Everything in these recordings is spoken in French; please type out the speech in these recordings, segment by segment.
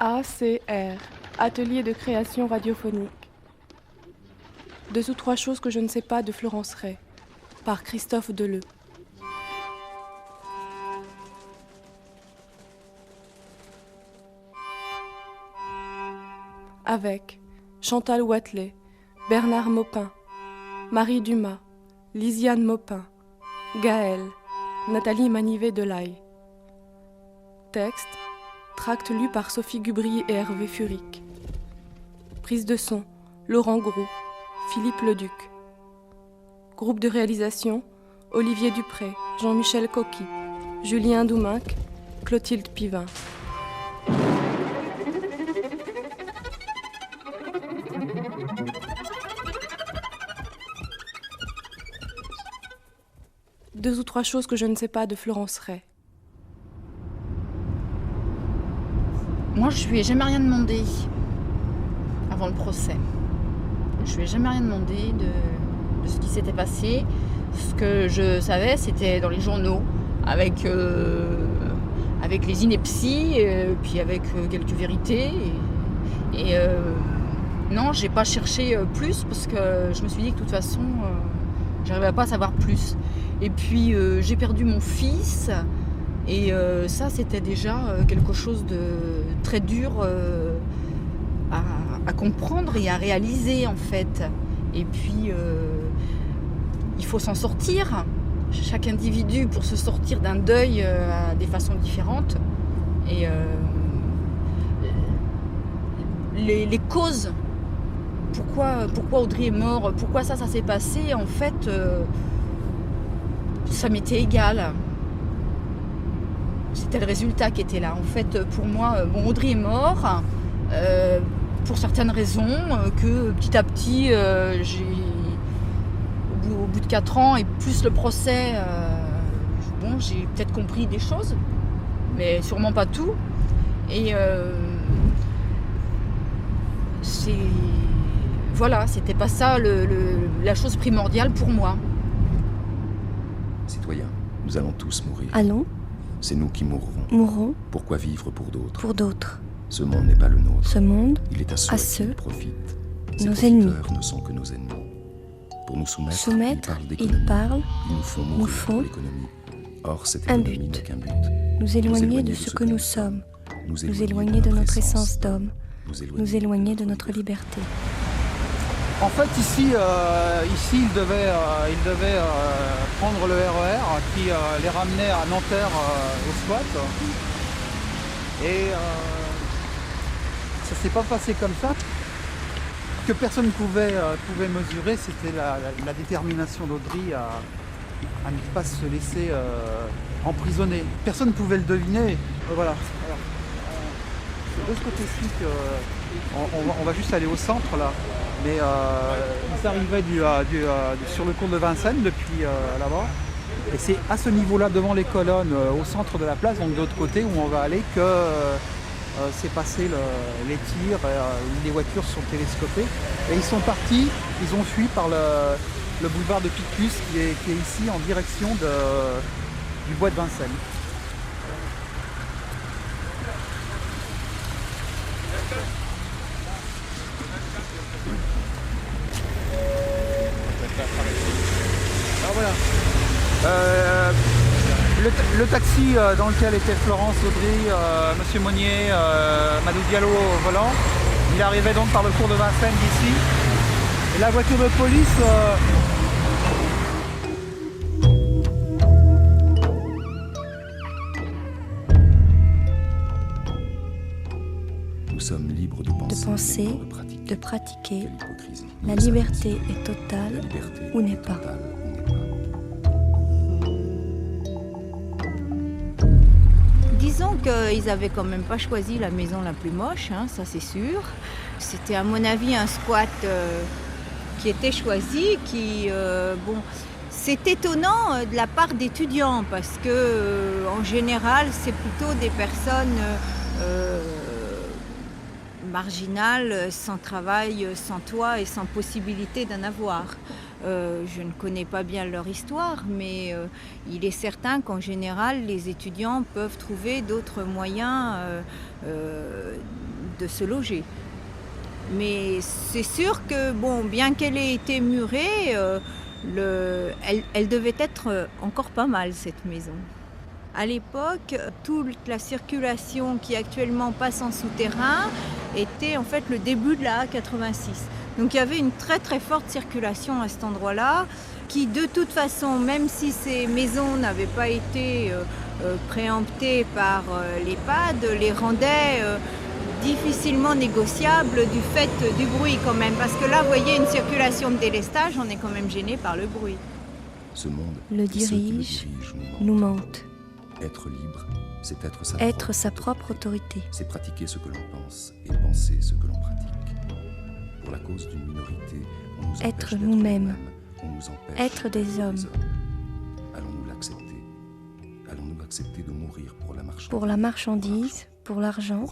ACR, Atelier de création radiophonique. 2 ou 3 choses que je ne sais pas de Florence Ray, par Christophe Deleu. Avec Chantal Watley, Bernard Maupin, Marie Dumas, Lisiane Maupin, Gaëlle, Nathalie Manivet-Delaye. Texte, tract lu par Sophie Gubry et Hervé Furic. Prise de son, Laurent Groux, Philippe Leduc. Groupe de réalisation, Olivier Dupré, Jean-Michel Coqui, Julien Douminc, Clotilde Pivin. Deux ou trois choses que je ne sais pas de Florence Ray. Moi, je lui ai jamais rien demandé avant le procès. Je lui ai jamais rien demandé de ce qui s'était passé. Ce que je savais, c'était dans les journaux, avec les inepties, puis avec quelques vérités. Non, j'ai pas cherché plus parce que je me suis dit que de toute façon, j'arrivais pas à savoir plus. Et puis j'ai perdu mon fils. Et ça, c'était déjà quelque chose de très dur à comprendre et à réaliser, en fait. Et puis, il faut s'en sortir. Chaque individu, pour se sortir d'un deuil, a des façons différentes. Et les causes, pourquoi Audrey est mort, pourquoi ça s'est passé, en fait, ça m'était égal. C'était le résultat qui était là. En fait, pour moi, Audrey est mort pour certaines raisons que petit à petit, au bout de 4 ans et plus le procès, j'ai peut-être compris des choses, mais sûrement pas tout. Et c'était pas ça la chose primordiale pour moi. Citoyens, nous allons tous mourir. Allons. C'est nous qui mourrons. Mourons. Pourquoi vivre pour d'autres? Pour d'autres. Ce monde n'est pas le nôtre. Ce monde, il est à ceux qui profitent. Nos Ces ennemis. profiteurs ne sont que nos ennemis. Pour nous soumettre, ils parlent, ils nous font mourir pour l'économie. Or, cette un économie but. n'a qu'un but. Nous éloigner de ce que nous sommes. Nous éloigner de notre essence d'homme. Nous éloigner de notre liberté. En fait, ici, il devait prendre le RER qui les ramenait à Nanterre au squat. Et ça s'est pas passé comme ça. Ce que personne ne pouvait mesurer, c'était la détermination d'Audrey à ne pas se laisser emprisonner. Personne ne pouvait le deviner. Voilà. Alors, c'est de ce côté-ci qu'on va juste aller au centre là. Mais ils arrivaient sur le cours de Vincennes depuis là-bas. Et c'est à ce niveau-là, devant les colonnes, au centre de la place, donc de l'autre côté, où on va aller, que s'est passé les tirs, où les voitures sont télescopées. Et ils sont partis, ils ont fui par le boulevard de Picpus, qui est ici, en direction du bois de Vincennes. Alors voilà. Le taxi dans lequel était Florence, Audrey, Monsieur Monnier, Madou Diallo au volant, il arrivait donc par le cours de Vincennes d'ici. Et la voiture de police... Nous sommes libres de penser, de pratiquer. La liberté est totale ou n'est pas. Disons qu'ils avaient quand même pas choisi la maison la plus moche, hein, ça c'est sûr. C'était à mon avis un squat qui était choisi, c'est étonnant de la part d'étudiants parce que en général c'est plutôt des personnes marginales, sans travail, sans toit et sans possibilité d'en avoir. Je ne connais pas bien leur histoire, mais il est certain qu'en général, les étudiants peuvent trouver d'autres moyens de se loger. Mais c'est sûr que, bon, bien qu'elle ait été murée, elle devait être encore pas mal, cette maison. À l'époque, toute la circulation qui actuellement passe en souterrain était en fait le début de la A86. Donc il y avait une très très forte circulation à cet endroit-là, qui de toute façon, même si ces maisons n'avaient pas été préemptées par l'EHPAD, les rendait difficilement négociables du fait du bruit quand même. Parce que là, vous voyez, une circulation de délestage, on est quand même gêné par le bruit. Ce monde, le dirige, nous mente. Être libre, c'est être sa propre autorité. C'est pratiquer ce que l'on pense et penser ce que l'on pratique. Pour la cause d'une minorité, on nous être nous-mêmes, on nous empêche être des hommes. Allons-nous l'accepter? Allons-nous accepter de mourir pour la marchandise? Pour la marchandise, pour l'argent,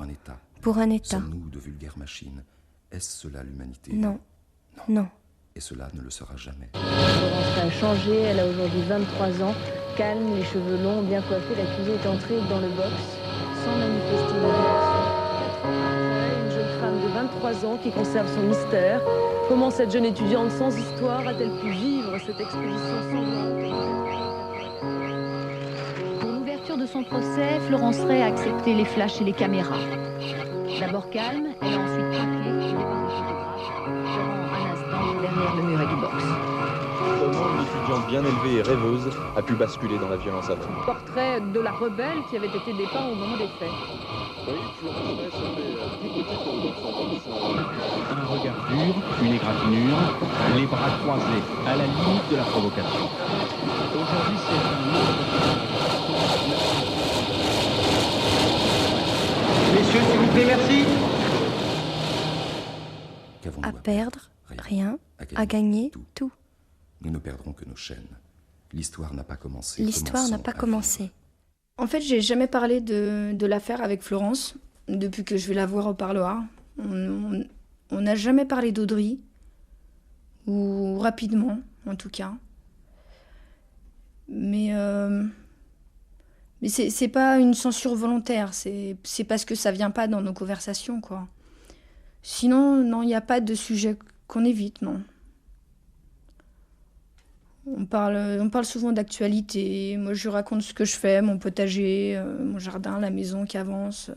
pour un État. Sommes-nous de vulgaires machines? Est-ce cela l'humanité? Non. Non. Et cela ne le sera jamais. Florence a changé, elle a aujourd'hui 23 ans. Calme, les cheveux longs, bien coiffée, l'accusée est entrée dans le box sans manifester une réaction. 4 ans après, une jeune femme de 23 ans qui conserve son mystère. Comment cette jeune étudiante sans histoire a-t-elle pu vivre cette expédition sanglante? Pour l'ouverture de son procès, Florence Ray a accepté les flashs et les caméras. D'abord calme, elle a ensuite craqué le départ des photographes. Je rends un instant derrière le muret du box. Comment une étudiante bien élevée et rêveuse a pu basculer dans la violence à fond. Portrait de la rebelle qui avait été dépeint au moment des faits. Oui, Florence Ray se fait plus petite dans son box. Un regard dur, une égratignure, les bras croisés, à la limite de la provocation. Aujourd'hui, c'est un autre... Messieurs, s'il vous plaît, merci. À perdre, rien. À gagner, tout. Nous ne perdrons que nos chaînes. L'histoire n'a pas commencé. L'histoire n'a pas commencé. En fait, j'ai jamais parlé de l'affaire avec Florence depuis que je vais la voir au parloir. On n'a jamais parlé d'Audrey, ou rapidement, en tout cas. Mais c'est pas une censure volontaire, c'est parce que ça vient pas dans nos conversations, quoi. Sinon, non, il n'y a pas de sujet qu'on évite, non. On parle souvent d'actualité. Moi, je lui raconte ce que je fais, mon potager, mon jardin, la maison qui avance.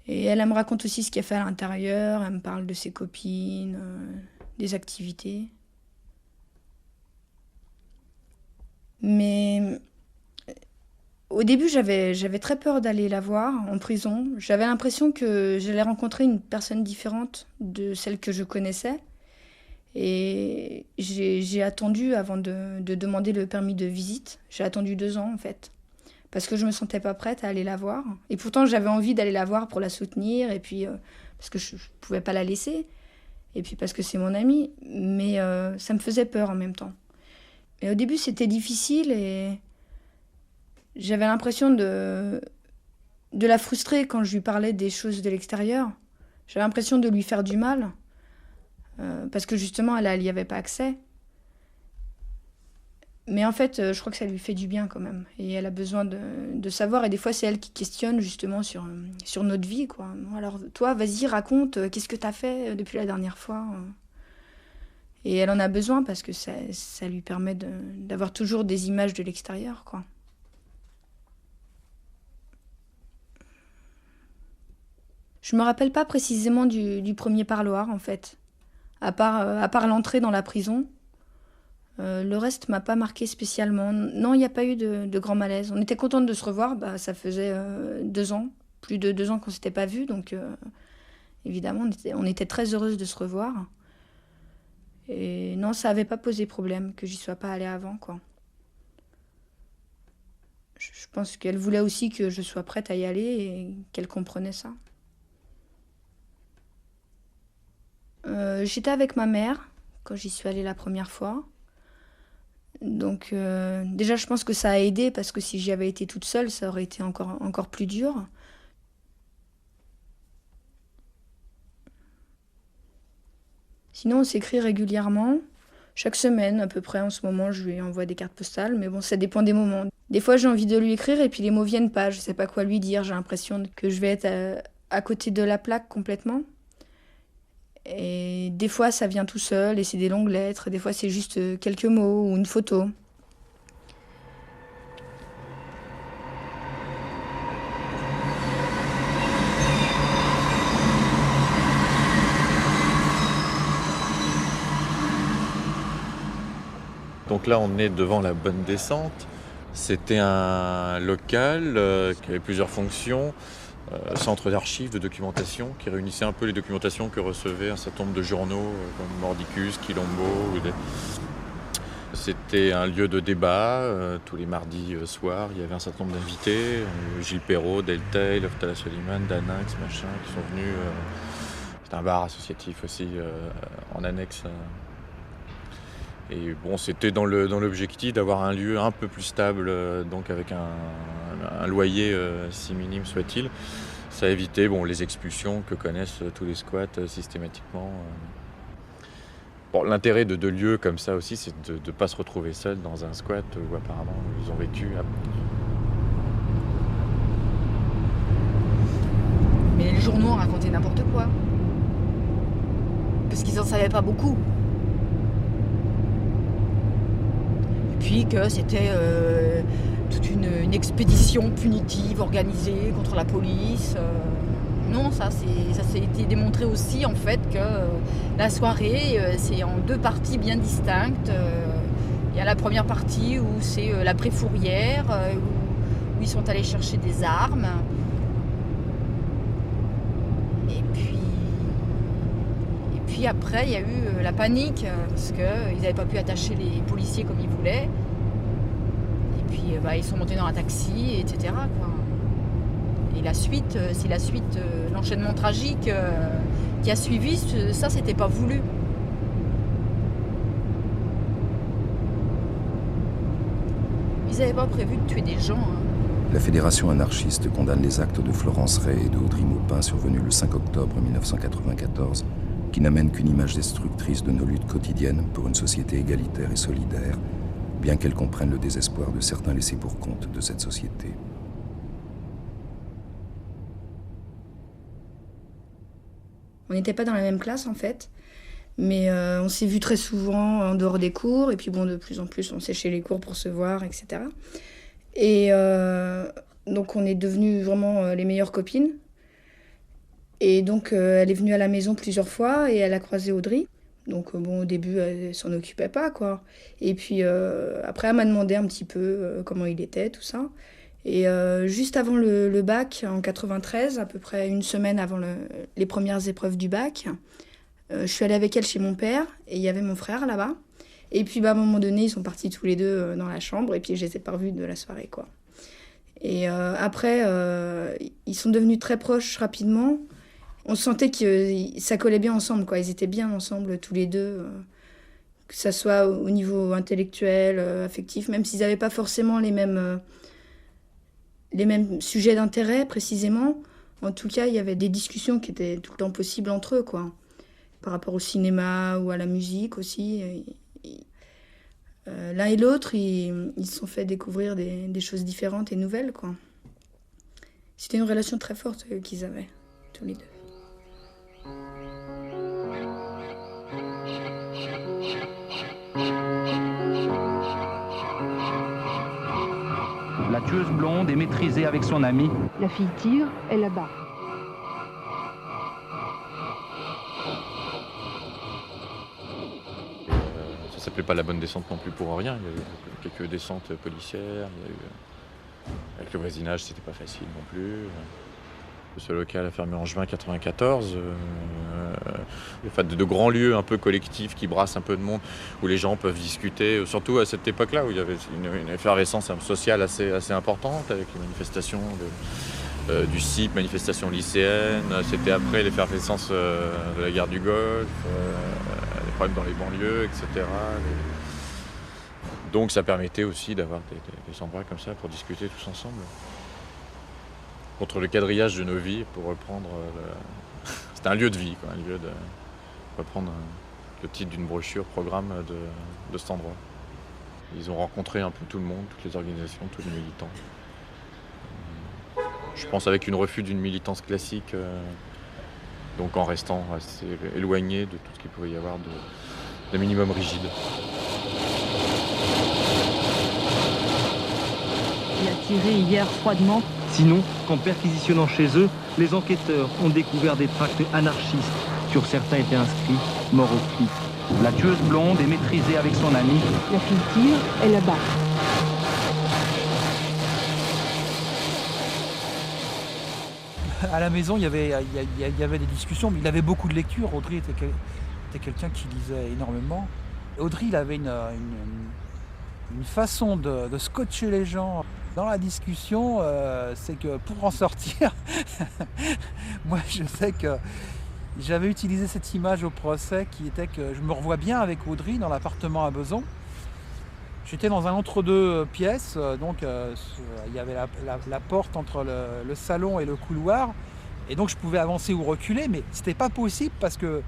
Et elle me raconte aussi ce qu'elle fait à l'intérieur. Elle me parle de ses copines, des activités. Mais au début, j'avais très peur d'aller la voir en prison. J'avais l'impression que j'allais rencontrer une personne différente de celle que je connaissais. Et j'ai attendu avant de demander le permis de visite. J'ai attendu 2 ans, en fait. Parce que je me sentais pas prête à aller la voir. Et pourtant, j'avais envie d'aller la voir pour la soutenir. Et puis, parce que je pouvais pas la laisser. Et puis, parce que c'est mon amie. Mais ça me faisait peur en même temps. Et au début, c'était difficile et j'avais l'impression de la frustrer quand je lui parlais des choses de l'extérieur. J'avais l'impression de lui faire du mal. Parce que justement, elle n'y avait pas accès. Mais en fait, je crois que ça lui fait du bien quand même. Et elle a besoin de savoir. Et des fois, c'est elle qui questionne justement sur notre vie, quoi. Alors, toi, vas-y, raconte, qu'est-ce que tu as fait depuis la dernière fois? Et elle en a besoin parce que ça lui permet d'avoir toujours des images de l'extérieur, quoi. Je me rappelle pas précisément du premier parloir, en fait. À part l'entrée dans la prison, le reste m'a pas marqué spécialement. Non, il n'y a pas eu de grand malaise. On était contente de se revoir, ça faisait 2 ans, plus de 2 ans qu'on s'était pas vus, donc évidemment, on était très heureuses de se revoir. Et non, ça n'avait pas posé problème que j'y sois pas allée avant, quoi. Je pense qu'elle voulait aussi que je sois prête à y aller et qu'elle comprenait ça. J'étais avec ma mère quand j'y suis allée la première fois. Donc déjà, je pense que ça a aidé parce que si j'y avais été toute seule, ça aurait été encore plus dur. Sinon, on s'écrit régulièrement. Chaque semaine, à peu près, en ce moment, je lui envoie des cartes postales. Mais bon, ça dépend des moments. Des fois, j'ai envie de lui écrire et puis les mots viennent pas. Je sais pas quoi lui dire. J'ai l'impression que je vais être à côté de la plaque complètement. Et des fois, ça vient tout seul et c'est des longues lettres. Des fois, c'est juste quelques mots ou une photo. Donc là, on est devant la bonne descente. C'était un local qui avait plusieurs fonctions. Centre d'archives, de documentation, qui réunissait un peu les documentations que recevaient un certain nombre de journaux comme Mordicus, Quilombo. C'était un lieu de débat. Tous les mardis soirs, il y avait un certain nombre d'invités. Gilles Perrault, Delteil, Oftala Soliman, Daninx, machin, qui sont venus. C'était un bar associatif aussi en annexe. Et bon, c'était dans l'objectif d'avoir un lieu un peu plus stable, donc avec un loyer si minime soit-il. Ça évitait les expulsions que connaissent tous les squats systématiquement. Bon, l'intérêt de lieux comme ça aussi, c'est de ne pas se retrouver seul dans un squat où apparemment ils ont vécu. Mais les journaux racontaient n'importe quoi. Parce qu'ils n'en savaient pas beaucoup. Puis que c'était toute une expédition punitive organisée contre la police. Non, ça s'est été démontré aussi en fait que la soirée c'est en 2 parties bien distinctes. Il y a la première partie où c'est l'après-fourrière, où ils sont allés chercher des armes. Et puis après, il y a eu la panique, parce qu'ils n'avaient pas pu attacher les policiers comme ils voulaient. Et puis ils sont montés dans un taxi, etc. quoi. Et la suite, l'enchaînement tragique qui a suivi, ça, c'était pas voulu. Ils n'avaient pas prévu de tuer des gens. La Fédération anarchiste condamne les actes de Florence Ray et de Audrey Maupin survenus le 5 octobre 1994, qui n'amènent qu'une image destructrice de nos luttes quotidiennes pour une société égalitaire et solidaire, bien qu'elle comprenne le désespoir de certains laissés pour compte de cette société. On n'était pas dans la même classe en fait, mais on s'est vus très souvent en dehors des cours, et puis de plus en plus on séchait les cours pour se voir, etc. Et donc on est devenues vraiment les meilleures copines. Et donc elle est venue à la maison plusieurs fois et elle a croisé Audrey. Donc au début elle s'en occupait pas quoi. Et puis après elle m'a demandé un petit peu comment il était, tout ça. Et juste avant le bac, en 93, à peu près une semaine avant les premières épreuves du bac, je suis allée avec elle chez mon père et il y avait mon frère là-bas. Et puis à un moment donné, ils sont partis tous les deux dans la chambre et puis je les ai pas revus de la soirée quoi. Et après, ils sont devenus très proches rapidement. On sentait que ça collait bien ensemble quoi. Ils étaient bien ensemble tous les deux, que ça soit au niveau intellectuel, affectif, même s'ils n'avaient pas forcément les mêmes sujets d'intérêt précisément. En tout cas, il y avait des discussions qui étaient tout le temps possibles entre eux, quoi. Par rapport au cinéma ou à la musique aussi. L'un et l'autre, ils se sont fait découvrir des choses différentes et nouvelles, quoi. C'était une relation très forte qu'ils avaient, tous les deux. La tueuse blonde est maîtrisée avec son amie. La fille tire, elle abat. Ça s'appelait pas la bonne descente non plus pour rien. Il y a eu quelques descentes policières. Il y a eu... Avec le voisinage, c'était pas facile non plus. Ce local a fermé en juin 1994. De grands lieux un peu collectifs qui brassent un peu de monde, où les gens peuvent discuter, surtout à cette époque-là où il y avait une effervescence sociale assez importante, avec les manifestations du CIP, manifestations lycéennes. C'était après l'effervescence de la guerre du Golfe, les problèmes dans les banlieues, etc. Donc ça permettait aussi d'avoir des endroits comme ça pour discuter tous ensemble. Contre le quadrillage de nos vies, pour reprendre... C'était un lieu de vie, quoi, un lieu de... reprendre le titre d'une brochure, programme de cet endroit. Ils ont rencontré un peu tout le monde, toutes les organisations, tous les militants. je pense avec une refus d'une militance classique, donc en restant assez éloigné de tout ce qu'il pouvait y avoir de minimum rigide. Il a tiré hier froidement. Sinon, qu'en perquisitionnant chez eux, les enquêteurs ont découvert des tracts anarchistes. Sur certains étaient inscrits « Mort aux flics ». La tueuse blonde est maîtrisée avec son amie. La fille tire, elle la bat. À la maison, il y avait des discussions, mais il avait beaucoup de lectures. Audry était quelqu'un qui lisait énormément. Audry, il avait une façon de scotcher les gens dans la discussion, c'est que pour en sortir, moi je sais que j'avais utilisé cette image au procès qui était que je me revois bien avec Audry dans l'appartement à Besançon. J'étais dans un entre-deux pièces, donc il y avait la porte entre le salon et le couloir, et donc je pouvais avancer ou reculer, mais c'était pas possible parce que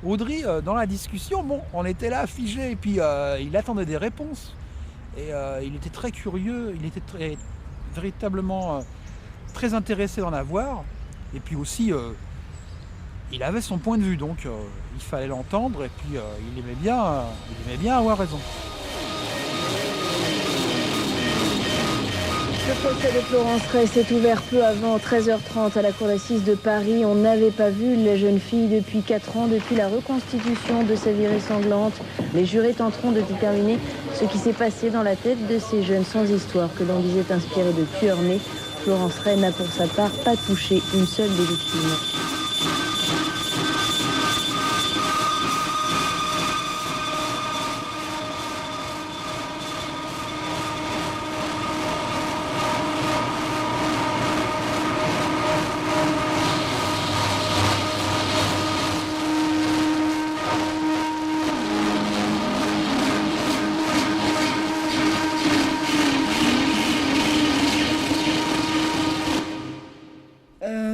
Audry, dans la discussion, bon, on était là figé, et puis il attendait des réponses. Et il était très curieux, il était véritablement très intéressé d'en avoir. Et puis aussi, il avait son point de vue, donc il fallait l'entendre. Et puis il aimait bien avoir raison. Le procès de Florence Ray s'est ouvert peu avant 13h30 à la cour d'assises de Paris. On n'avait pas vu la jeune fille depuis 4 ans, depuis la reconstitution de sa virée sanglante. Les jurés tenteront de déterminer ce qui s'est passé dans la tête de ces jeunes sans histoire que l'on disait inspirés de tueurs nés. Florence Ray n'a pour sa part pas touché une seule des victimes.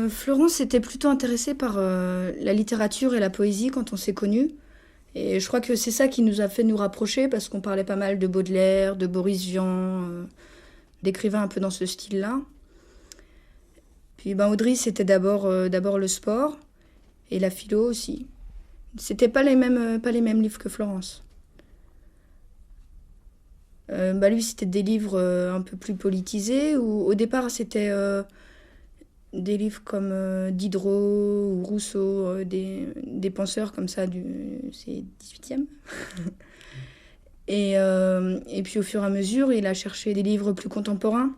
Florence était plutôt intéressée par la littérature et la poésie quand on s'est connus. Et je crois que c'est ça qui nous a fait nous rapprocher, parce qu'on parlait pas mal de Baudelaire, de Boris Vian, d'écrivains un peu dans ce style-là. Puis Audry, c'était d'abord le sport, et la philo aussi. C'était pas les mêmes livres que Florence. Lui, c'était des livres un peu plus politisés, où au départ, c'était des livres comme Diderot ou Rousseau, des penseurs comme ça c'est 18e. Et puis au fur et à mesure, il a cherché des livres plus contemporains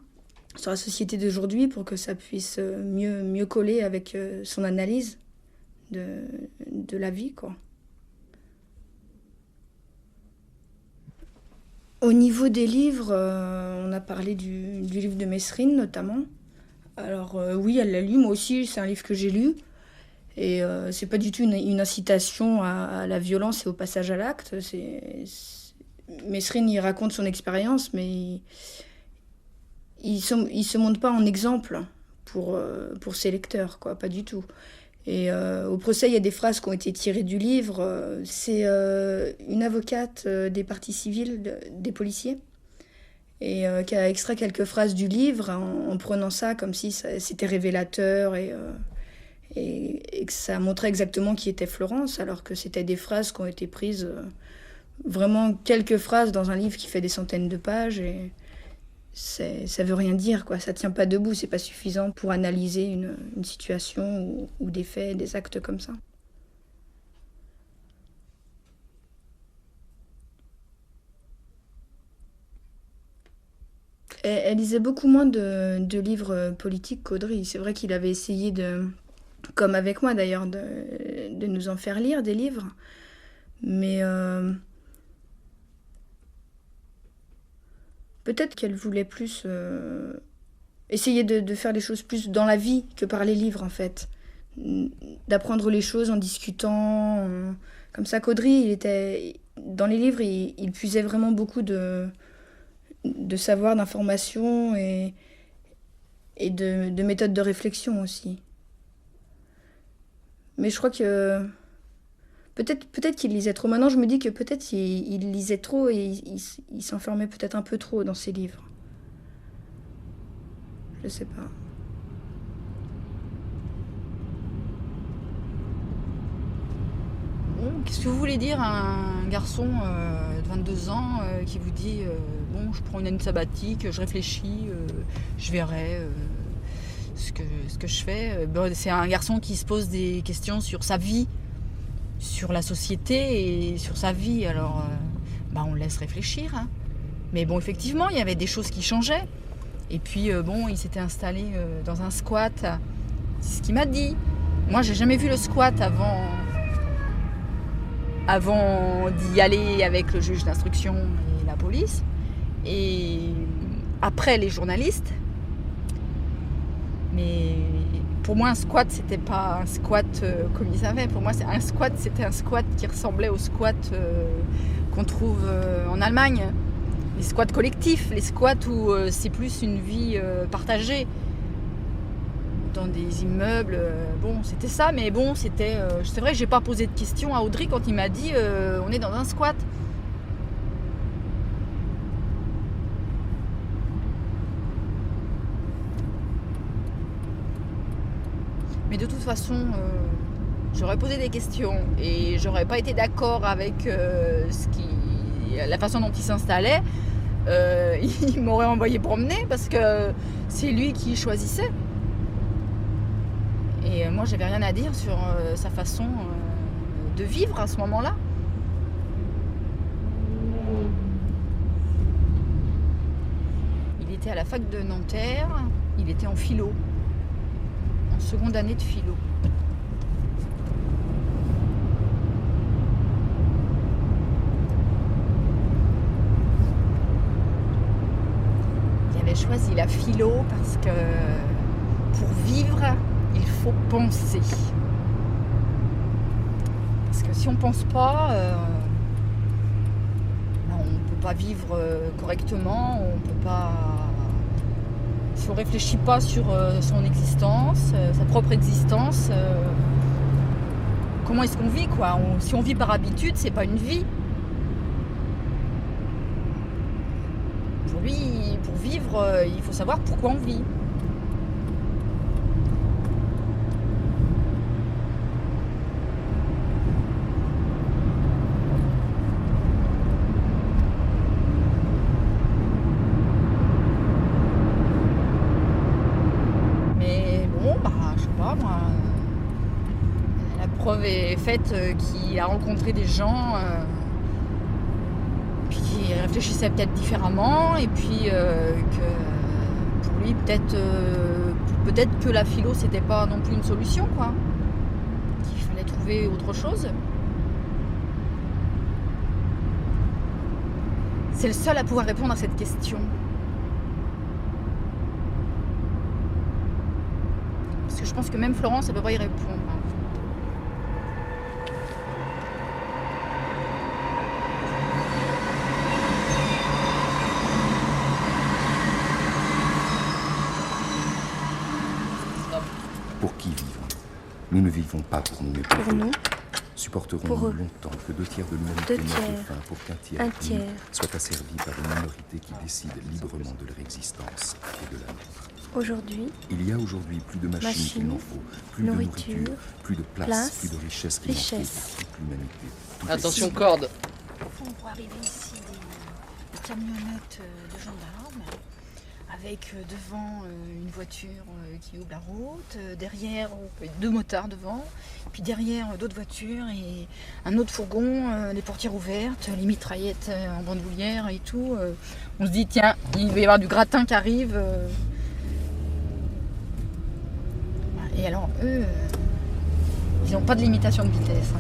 sur la société d'aujourd'hui pour que ça puisse mieux coller avec son analyse de la vie, quoi. Au niveau des livres, on a parlé du livre de Mesrine notamment. Alors oui, elle l'a lu, moi aussi, c'est un livre que j'ai lu. Et c'est pas du tout une incitation à la violence et au passage à l'acte. Mesrine, il raconte son expérience, mais il se montre pas en exemple pour ses lecteurs, quoi, pas du tout. Et au procès, il y a des phrases qui ont été tirées du livre. C'est une avocate des parties civiles, des policiers, et qui a extrait quelques phrases du livre en prenant ça comme si c'était révélateur et que ça montrait exactement qui était Florence, alors que c'était des phrases qui ont été prises, vraiment quelques phrases dans un livre qui fait des centaines de pages, et ça veut rien dire, quoi. Ça tient pas debout, c'est pas suffisant pour analyser une situation ou des faits, des actes comme ça. Elle lisait beaucoup moins de livres politiques qu'Audry. C'est vrai qu'il avait essayé comme avec moi d'ailleurs, de nous en faire lire des livres. Mais peut-être qu'elle voulait plus essayer de faire les choses plus dans la vie que par les livres, en fait. D'apprendre les choses en discutant. Comme ça qu'Audry, dans les livres, il puisait vraiment beaucoup de savoir, d'informations et de méthodes de réflexion aussi. Mais je crois que peut-être qu'il lisait trop. Maintenant, je me dis que peut-être il lisait trop et il s'enfermait peut-être un peu trop dans ses livres. Je sais pas. Qu'est-ce que vous voulez dire à un garçon de 22 ans qui vous dit bon, je prends une année sabbatique, je réfléchis, je verrai ce que je fais. C'est un garçon qui se pose des questions sur sa vie, sur la société et sur sa vie. Alors, on le laisse réfléchir. Hein. Mais bon, effectivement, il y avait des choses qui changeaient. Et puis, il s'était installé dans un squat. C'est ce qu'il m'a dit. Moi, j'ai jamais vu le squat avant d'y aller avec le juge d'instruction et la police. Et après, les journalistes. Mais pour moi, un squat, c'était pas un squat comme ils savaient. Pour moi, un squat, c'était un squat qui ressemblait au squat qu'on trouve en Allemagne. Les squats collectifs, les squats où c'est plus une vie partagée. Dans des immeubles, c'était ça, mais c'est vrai que j'ai pas posé de questions à Audrey quand il m'a dit on est dans un squat. Mais de toute façon, j'aurais posé des questions et j'aurais pas été d'accord avec la façon dont il s'installait. Il m'aurait envoyé promener parce que c'est lui qui choisissait. Et moi, j'avais rien à dire sur sa façon de vivre à ce moment-là. Il était à la fac de Nanterre, il était en philo, en seconde année de philo. Il avait choisi la philo parce que pour vivre, il faut penser. Parce que si on ne pense pas, on ne peut pas vivre correctement, on peut pas. Si on ne réfléchit pas sur son existence, sa propre existence, comment est-ce qu'on vit, quoi ? Si on vit par habitude, c'est pas une vie. Pour lui, pour vivre, il faut savoir pourquoi on vit. Est faite qu'il a rencontré des gens puis qui réfléchissaient peut-être différemment et puis que pour lui peut-être que la philo c'était pas non plus une solution, quoi, qu'il fallait trouver autre chose. C'est le seul à pouvoir répondre à cette question. Parce que je pense que même Florence, elle peut pas y répondre. Pour qui vivons? Nous ne vivons pas pour nous, mais pour nous. Supporterons-nous longtemps que 2 tiers de l'humanité meurent de faim pour qu'un tiers soit asservi par une minorité qui décide librement de leur existence et de la nôtre? Aujourd'hui, il y a aujourd'hui plus de machines qu'il n'en faut, plus de nourriture, plus de place, plus de richesse qu'il n'en faut pour toute l'humanité. Attention, corde. On voit arriver ici des camionnettes de gendarmes avec devant une voiture qui ouvre la route, derrière 2 motards devant, puis derrière d'autres voitures et un autre fourgon, les portières ouvertes, les mitraillettes en bandoulière et tout. On se dit tiens, il va y avoir du gratin qui arrive. Et alors eux, ils n'ont pas de limitation de vitesse. Hein.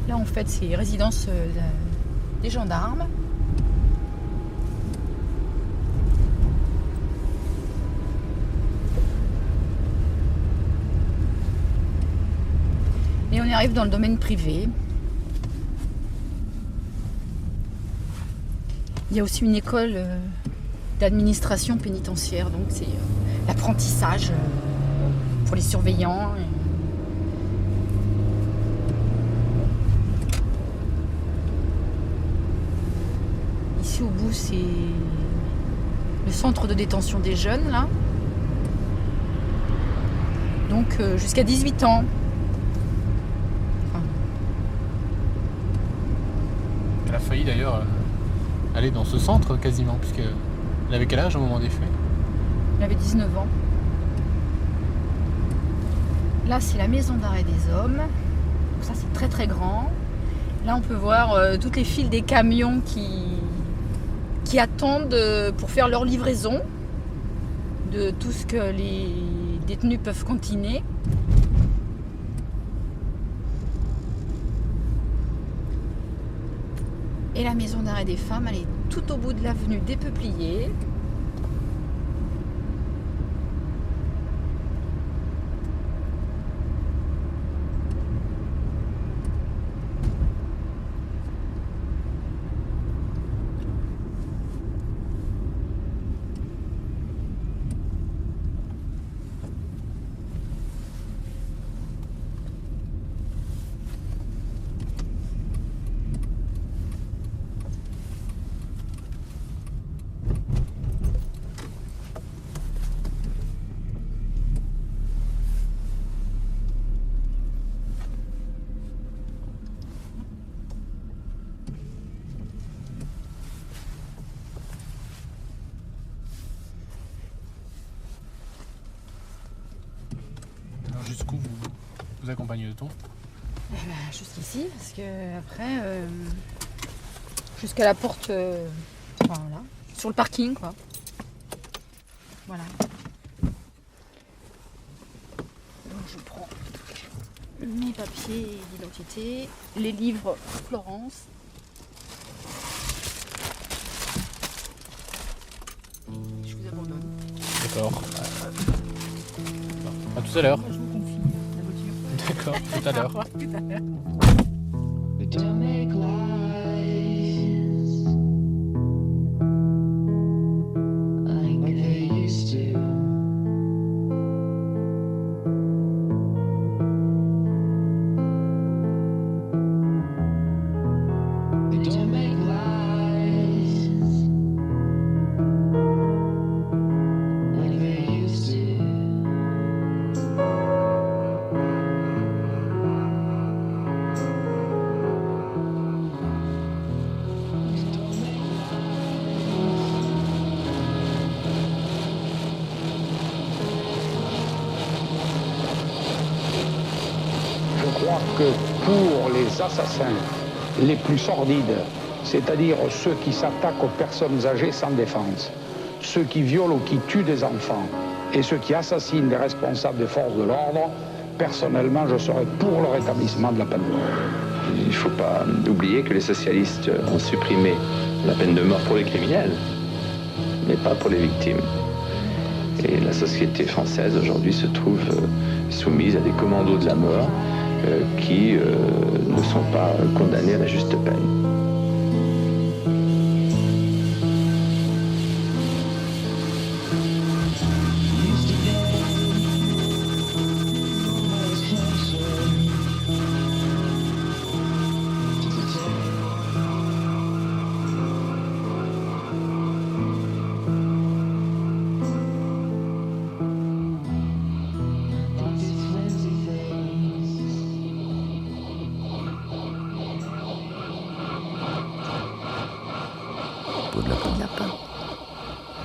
Là, en fait, c'est résidence des gendarmes. Et on y arrive dans le domaine privé. Il y a aussi une école d'administration pénitentiaire, donc c'est l'apprentissage pour les surveillants. ici au bout, c'est le centre de détention des jeunes, là. Donc jusqu'à 18 ans. Elle a failli d'ailleurs aller dans ce centre quasiment, puisqu'elle avait quel âge au moment des faits? Elle avait 19 ans. Là, c'est la maison d'arrêt des hommes. Donc ça, c'est très très grand. Là, on peut voir toutes les files des camions qui attendent pour faire leur livraison de tout ce que les détenus peuvent cantiner. Et la maison d'arrêt des femmes, elle est tout au bout de l'avenue des Peupliers. Jusqu'où vous accompagnez le ton? Jusqu'ici, parce que après, jusqu'à la porte, enfin, là, sur le parking, quoi. Voilà. Donc je prends mes papiers d'identité, les livres Florence. Je vous abandonne. D'accord. À tout à l'heure. Je vous confie la voiture. D'accord, tout à l'heure. Au revoir, tout à l'heure. Je crois que pour les assassins les plus sordides, c'est-à-dire ceux qui s'attaquent aux personnes âgées sans défense, ceux qui violent ou qui tuent des enfants et ceux qui assassinent des responsables des forces de l'ordre, personnellement, je serais pour le rétablissement de la peine de mort. Il ne faut pas oublier que les socialistes ont supprimé la peine de mort pour les criminels, mais pas pour les victimes. Et la société française aujourd'hui se trouve soumise à des commandos de la mort qui ne sont pas condamnés à la juste peine.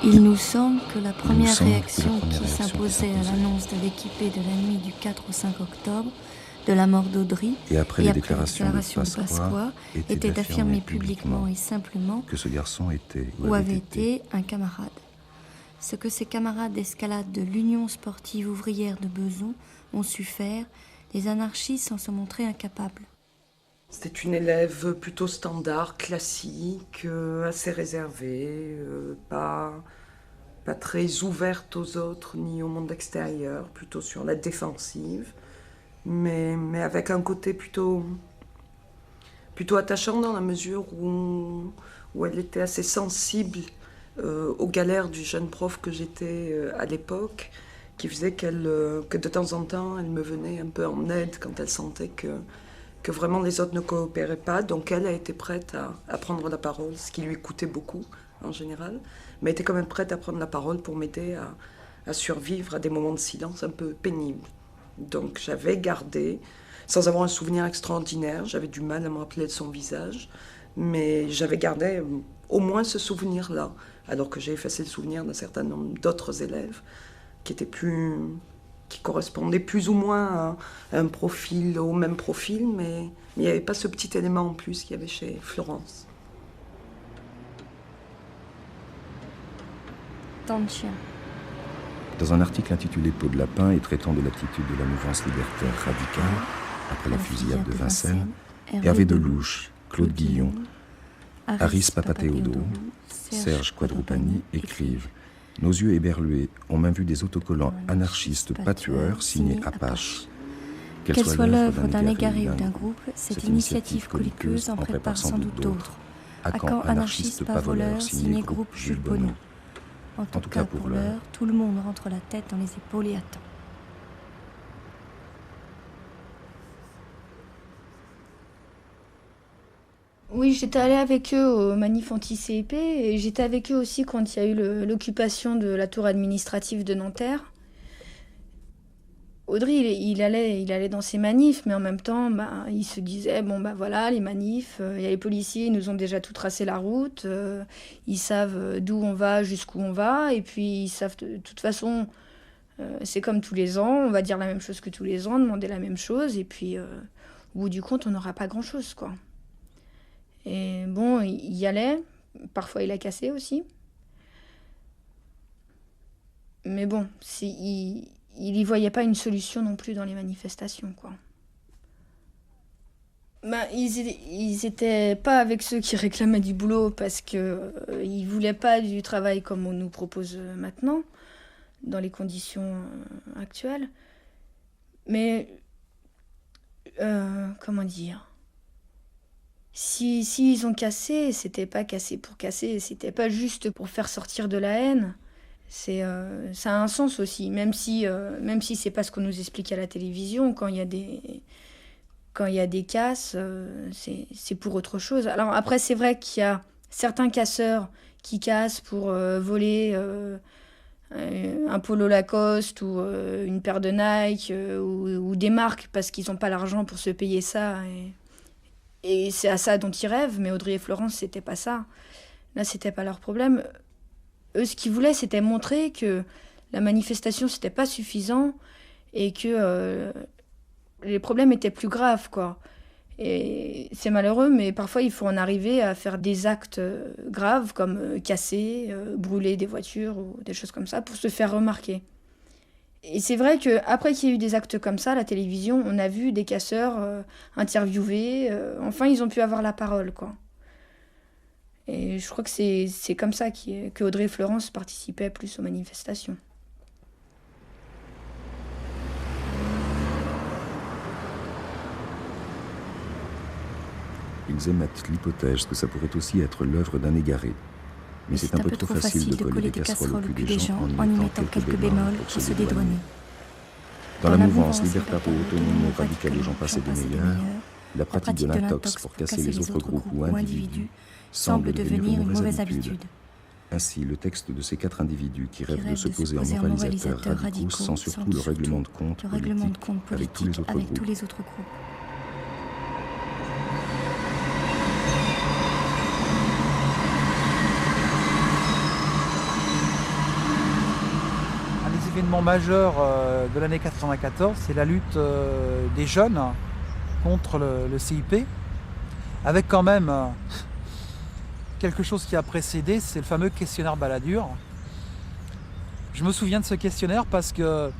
Il nous semble que la première réaction qui s'imposait à l'annonce de l'équipée de la nuit du 4 au 5 octobre de la mort d'Audry et après les déclarations de Pasqua était d'affirmer publiquement et simplement que ce garçon était ou avait été un camarade. Ce que ces camarades d'escalade de l'Union sportive ouvrière de Beson ont su faire, les anarchistes en se montraient incapables. C'était une élève plutôt standard, classique, assez réservée, pas très ouverte aux autres ni au monde extérieur, plutôt sur la défensive, mais avec un côté plutôt attachant dans la mesure où elle était assez sensible aux galères du jeune prof que j'étais à l'époque, qui faisait que de temps en temps, elle me venait un peu en aide quand elle sentait que que vraiment les autres ne coopéraient pas. Donc elle a été prête à prendre la parole, ce qui lui coûtait beaucoup en général, mais était quand même prête à prendre la parole pour m'aider à survivre à des moments de silence un peu pénibles. Donc j'avais gardé, sans avoir un souvenir extraordinaire, j'avais du mal à me rappeler de son visage, mais j'avais gardé au moins ce souvenir-là, alors que j'ai effacé le souvenir d'un certain nombre d'autres élèves qui correspondaient plus ou moins à un profil, au même profil, mais il n'y avait pas ce petit élément en plus qu'il y avait chez Florence. Tant de chiens. Dans un article intitulé Peau de lapin et traitant de l'attitude de la mouvance libertaire radicale, après la fusillade de Vincennes, Hervé Delouche, Claude Guillon, Aris Papatheodou, Serge Quadrupani écrivent « Nos yeux éberlués ont même vu des autocollants anarchistes pas tueurs signés Apache. Qu'elle soit l'œuvre d'un égaré ou d'un groupe, cette initiative coliqueuse en prépare sans doute d'autres. À quand anarchiste pas voleur, signé groupe Jules Bonneau. En tout cas, pour l'heure, tout le monde rentre la tête dans les épaules et attend. » Oui, j'étais allée avec eux au manif anti-CIP et j'étais avec eux aussi quand il y a eu l'occupation de la tour administrative de Nanterre. Audry, il allait dans ses manifs, mais en même temps, il se disait, bon, voilà, les manifs, il y a les policiers, ils nous ont déjà tout tracé la route, ils savent d'où on va, jusqu'où on va, et puis ils savent, de toute façon, c'est comme tous les ans, on va dire la même chose que tous les ans, demander la même chose, et puis, au bout du compte, on n'aura pas grand-chose, quoi. Et bon, il y allait, parfois il a cassé aussi. Mais bon, il y voyait pas une solution non plus dans les manifestations, quoi. Ils étaient pas avec ceux qui réclamaient du boulot parce que ils voulaient pas du travail comme on nous propose maintenant, dans les conditions actuelles. Mais comment dire ? Si ils ont cassé, c'était pas cassé pour casser, c'était pas juste pour faire sortir de la haine. Ça a un sens aussi, même si c'est pas ce qu'on nous explique à la télévision, quand il y a des casses, c'est pour autre chose. Alors après, c'est vrai qu'il y a certains casseurs qui cassent pour voler un polo Lacoste ou une paire de Nike ou des marques parce qu'ils n'ont pas l'argent pour se payer ça. Et c'est à ça dont ils rêvent, mais Audry et Florence, c'était pas ça. Là, c'était pas leur problème. Eux, ce qu'ils voulaient, c'était montrer que la manifestation, c'était pas suffisant et que les problèmes étaient plus graves, quoi. Et c'est malheureux, mais parfois, il faut en arriver à faire des actes graves, comme casser, brûler des voitures ou des choses comme ça, pour se faire remarquer. Et c'est vrai qu'après qu'il y a eu des actes comme ça à la télévision, on a vu des casseurs interviewés. Enfin, ils ont pu avoir la parole, quoi. Et je crois que c'est comme ça qu'Audry et Florence participaient plus aux manifestations. Ils émettent l'hypothèse que ça pourrait aussi être l'œuvre d'un égaré. Mais c'est un peu trop facile de coller des casseroles au cul des gens en y mettant quelques bémols pour se dédouaner. Dans la mouvance Libertario Autonomo Radicale, j'en passe et des meilleurs, la pratique de l'intox pour casser les autres groupes ou individus semble devenir une mauvaise habitude. Ainsi, le texte de ces 4 individus qui rêvent de se poser en moralisateurs radicaux sans surtout le règlement de compte politique avec tous les autres groupes. L'événement majeur de l'année 94, c'est la lutte des jeunes contre le CIP, avec quand même quelque chose qui a précédé, c'est le fameux questionnaire Balladur. Je me souviens de ce questionnaire parce que,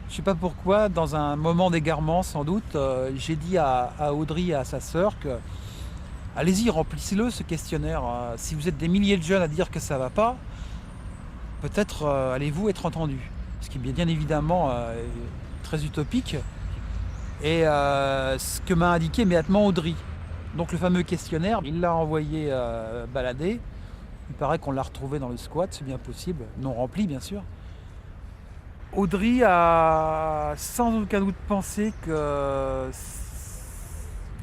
je ne sais pas pourquoi, dans un moment d'égarement sans doute, j'ai dit à Audry et à sa sœur que allez-y, remplissez-le ce questionnaire. Si vous êtes des milliers de jeunes à dire que ça ne va pas, peut-être allez-vous être entendus. Ce qui est bien évidemment très utopique, et ce que m'a indiqué immédiatement Audry. Donc le fameux questionnaire, il l'a envoyé balader, il paraît qu'on l'a retrouvé dans le squat, c'est bien possible, non rempli bien sûr. Audry a sans aucun doute pensé que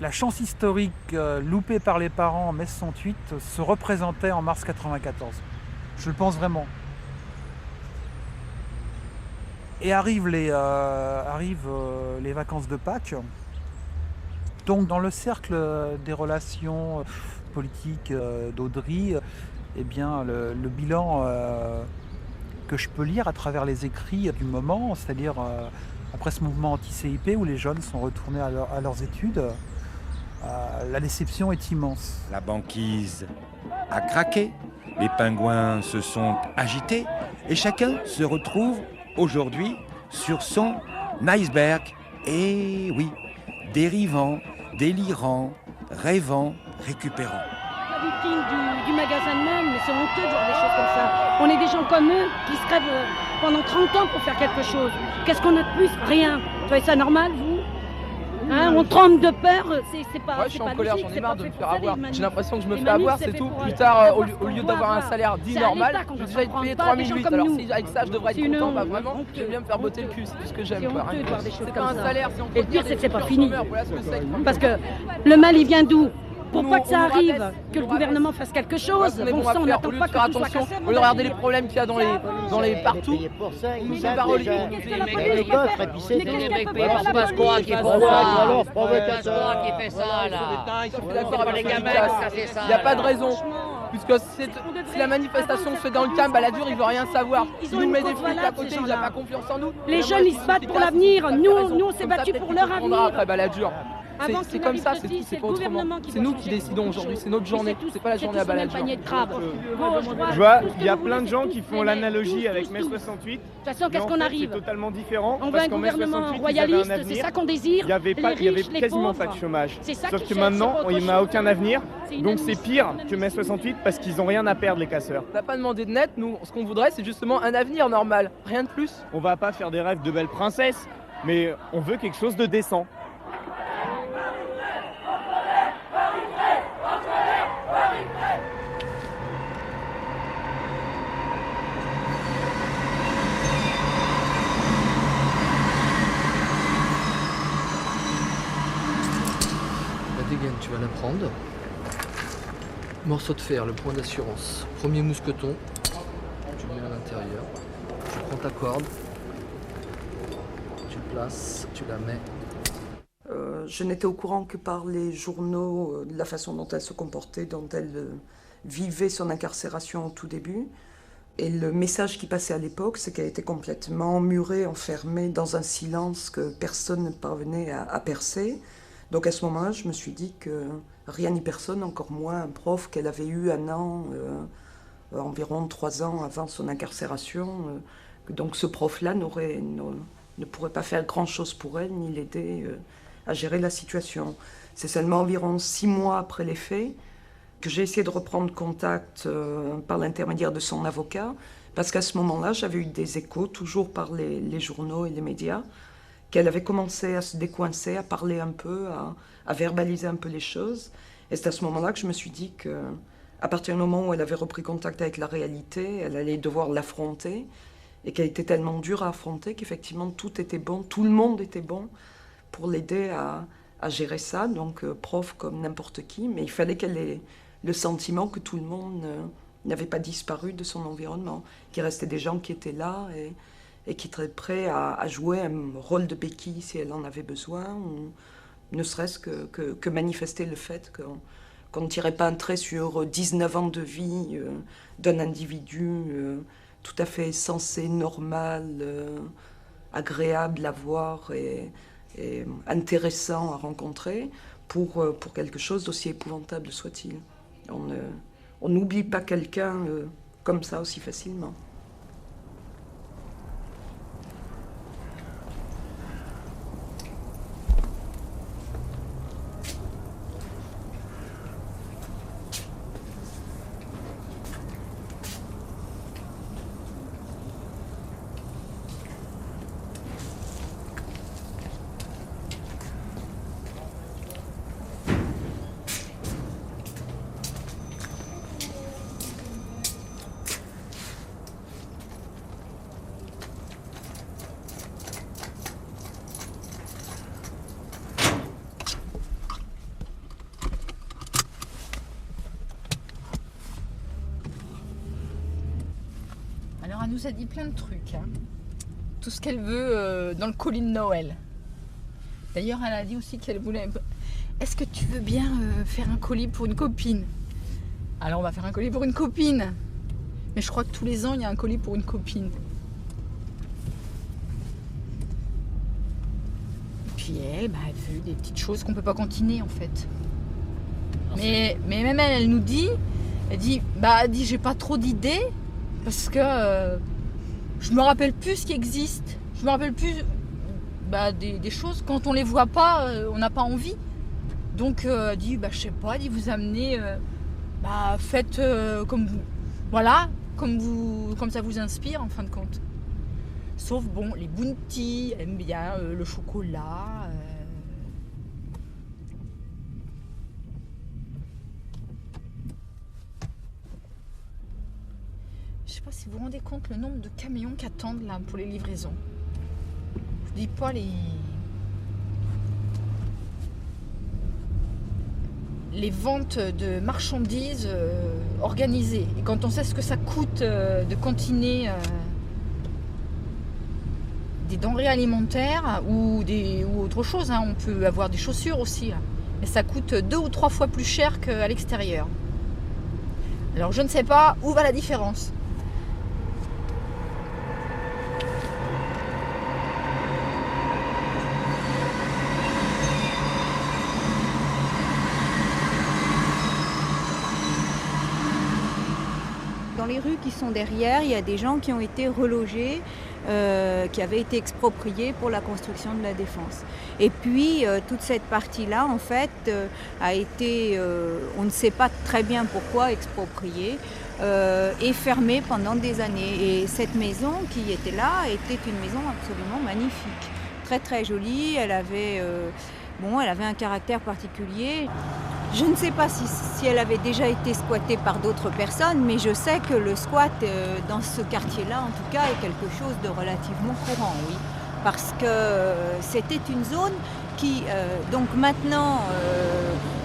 La chance historique loupée par les parents en mai 68 se représentait en mars 94. Je le pense vraiment. Et arrivent les vacances de Pâques. Donc dans le cercle des relations politiques d'Audry, eh bien, le bilan que je peux lire à travers les écrits du moment, c'est-à-dire après ce mouvement anti-CIP où les jeunes sont retournés à leurs études, la déception est immense. La banquise a craqué, les pingouins se sont agités et chacun se retrouve aujourd'hui sur son iceberg. Et oui, dérivant, délirant, rêvant, récupérant. La vitrine du magasin de meubles, mais c'est honteux de voir des choses comme ça. On est des gens comme eux qui se crèvent pendant 30 ans pour faire quelque chose. Qu'est-ce qu'on a de plus? Rien. Vous trouvez ça normal, vous? Hein, on tremble de peur, c'est pas. Ouais, je suis en colère, j'en ai marre de me faire avoir. J'ai l'impression que je me fais manifs, avoir, c'est c'est fait tout. pour Plus tard, au lieu qu'on d'avoir un voit, salaire dit c'est à normal, l'État qu'on je vais doit déjà être prendre payé pas 3 des 008. gens comme Alors nous. si avec ça je devrais C'est être une content, honte. bah vraiment, je vais bien me faire botter le cul, c'est tout ce que j'aime. C'est Quoi, honteux de voir des choses c'est comme pas un ça. salaire, c'est Et le pire, c'est que c'est pas fini. Voilà ce que c'est. Parce que le mal, il vient d'où? Pour Nous, pas que ça on nous arrive, rabaisse, que le gouvernement fasse quelque chose. On est Bon bon à sang, on faire, n'attend au lieu pas de faire que tout soit attention, cassé. au lieu de regarder les problèmes qu'il y a dans les partout, on nous fait paroler. Qu'est-ce que la police peut faire? Mais qu'est-ce qu'elle peut faire, la Passe quoi police? qui fait ça? Alors, Passe quoi qui fait ça là? Je suis d'accord avec les les gamins gars, qui cassaient ça. il n'y a pas de raison. Puisque si la manifestation se fait dans le calme, bah la dure, il veut rien savoir. Il nous met des flics à côté, il n'a pas confiance en nous. Les jeunes, ils se battent pour l'avenir. Nous, on s'est battus pour leur avenir. Après, bah la dure. Avant C'est comme ça, c'est tout, c'est pas autrement. C'est nous qui décidons aujourd'hui, c'est notre journée, c'est pas la journée à Balladur. Je vois, il y a plein de gens qui font l'analogie avec mai 68. De toute façon, qu'est-ce qu'on arrive? C'est totalement différent. On veut un gouvernement royaliste, c'est ça qu'on désire. Il y avait quasiment pas de chômage. Sauf que maintenant, il n'y en a aucun avenir. Donc c'est pire que mai 68 parce qu'ils n'ont rien à perdre, les casseurs. On n'a pas demandé de net, nous, ce qu'on voudrait, c'est justement un avenir normal, rien de plus. On va pas faire des rêves de belles princesses, mais on veut quelque chose de décent. La dégaine, tu vas la prendre. Morceau de fer, le point d'assurance. Premier mousqueton, tu le mets à l'intérieur. Tu prends ta corde, tu le places, tu la mets. Je n'étais au courant que par les journaux, de la façon dont elle se comportait, dont elle vivait son incarcération au tout début. Et le message qui passait à l'époque, c'est qu'elle était complètement emmurée, enfermée dans un silence que personne ne parvenait à percer. Donc à ce moment-là, je me suis dit que rien ni personne, encore moins un prof qu'elle avait eu un an, environ 3 ans avant son incarcération, que donc ce prof-là ne pourrait pas faire grand-chose pour elle, ni l'aider à gérer la situation. C'est seulement environ 6 mois après les faits que j'ai essayé de reprendre contact par l'intermédiaire de son avocat, parce qu'à ce moment-là, j'avais eu des échos, toujours par les journaux et les médias, qu'elle avait commencé à se décoincer, à parler un peu, à verbaliser un peu les choses. Et c'est à ce moment-là que je me suis dit qu'à partir du moment où elle avait repris contact avec la réalité, elle allait devoir l'affronter, et qu'elle était tellement dure à affronter qu'effectivement tout était bon, tout le monde était bon pour l'aider à gérer ça, donc prof comme n'importe qui, mais il fallait qu'elle ait le sentiment que tout le monde n'avait pas disparu de son environnement, qu'il restait des gens qui étaient là et qui étaient prêts à jouer un rôle de béquille si elle en avait besoin, ou ne serait-ce que manifester le fait qu'on ne tirait pas un trait sur 19 ans de vie d'un individu tout à fait sensé, normal, agréable à voir et intéressant à rencontrer pour quelque chose d'aussi épouvantable soit-il. On n'oublie pas quelqu'un comme ça aussi facilement. nous a dit plein de trucs. Hein. Tout ce qu'elle veut dans le colis de Noël. D'ailleurs, elle a dit aussi qu'elle voulait... Est-ce que tu veux bien faire un colis pour une copine? Alors, on va faire un colis pour une copine. Mais je crois que tous les ans, il y a un colis pour une copine. Et puis elle veut des petites choses qu'on peut pas cantiner, en fait. Mais même elle nous dit... Elle dit, j'ai pas trop d'idées parce que je me rappelle plus ce qui existe. Je me rappelle plus des choses, quand on les voit pas, on n'a pas envie. Donc elle dit, je sais pas, elle dit, vous amenez, faites comme vous, voilà, comme ça vous inspire en fin de compte. Sauf bon, les bounty, elle aime bien le chocolat. Je sais pas si vous vous rendez compte le nombre de camions qui attendent là pour les livraisons. Je dis pas les ventes de marchandises organisées. Et quand on sait ce que ça coûte de cantiner des denrées alimentaires ou autre chose, hein. On peut avoir des chaussures aussi. Là. Mais ça coûte 2 ou 3 fois plus cher qu'à l'extérieur. Alors je ne sais pas où va la différence. Dans les rues qui sont derrière, il y a des gens qui ont été relogés, qui avaient été expropriés pour la construction de la Défense. Et puis, toute cette partie-là, en fait, a été, on ne sait pas très bien pourquoi, expropriée et fermée pendant des années. Et cette maison qui était là était une maison absolument magnifique, très très jolie. Elle avait un caractère particulier. Je ne sais pas si elle avait déjà été squattée par d'autres personnes, mais je sais que le squat dans ce quartier-là, en tout cas, est quelque chose de relativement courant, oui. Parce que c'était une zone qui, donc maintenant,